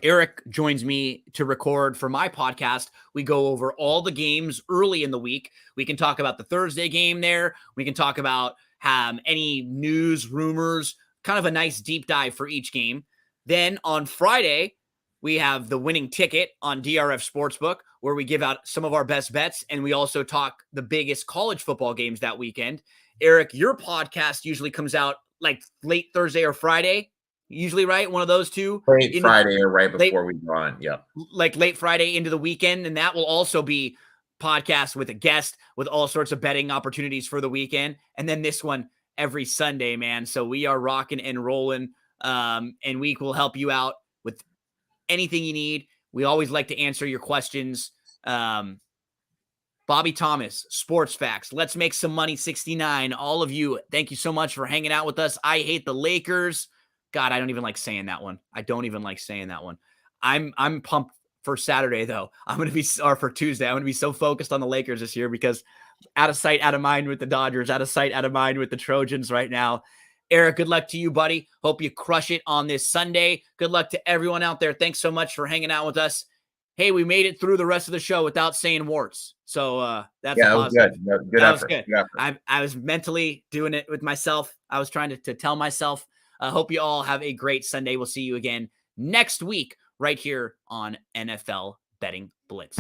Erik joins me to record for my podcast. We go over all the games early in the week. We can talk about the Thursday game there. We can talk about any news, rumors, kind of a nice deep dive for each game. Then on Friday, we have the winning ticket on DRF Sportsbook, where we give out some of our best bets, and we also talk the biggest college football games that weekend. Erik, your podcast usually comes out like late Thursday or Friday. Usually, right? One of those two.
Late Friday or right before we go on. Yep.
Like late Friday into the weekend. And that will also be podcast with a guest with all sorts of betting opportunities for the weekend. And then this one every Sunday, man. So we are rocking and rolling. And we will help you out with anything you need. We always like to answer your questions. Bobby Thomas, Sports Facts, Let's Make Some Money 69. All of you, thank you so much for hanging out with us. I Hate the Lakers. God, I don't even like saying that one. I'm pumped for Saturday though. For Tuesday. I'm going to be so focused on the Lakers this year because out of sight, out of mind with the Dodgers, out of sight, out of mind with the Trojans right now. Erik, good luck to you, buddy. Hope you crush it on this Sunday. Good luck to everyone out there. Thanks so much for hanging out with us. Hey, we made it through the rest of the show without saying warts. So that's positive.
Good effort.
Good. I was mentally doing it with myself. I was trying to tell myself. I hope you all have a great Sunday. We'll see you again next week right here on NFL Betting Blitz.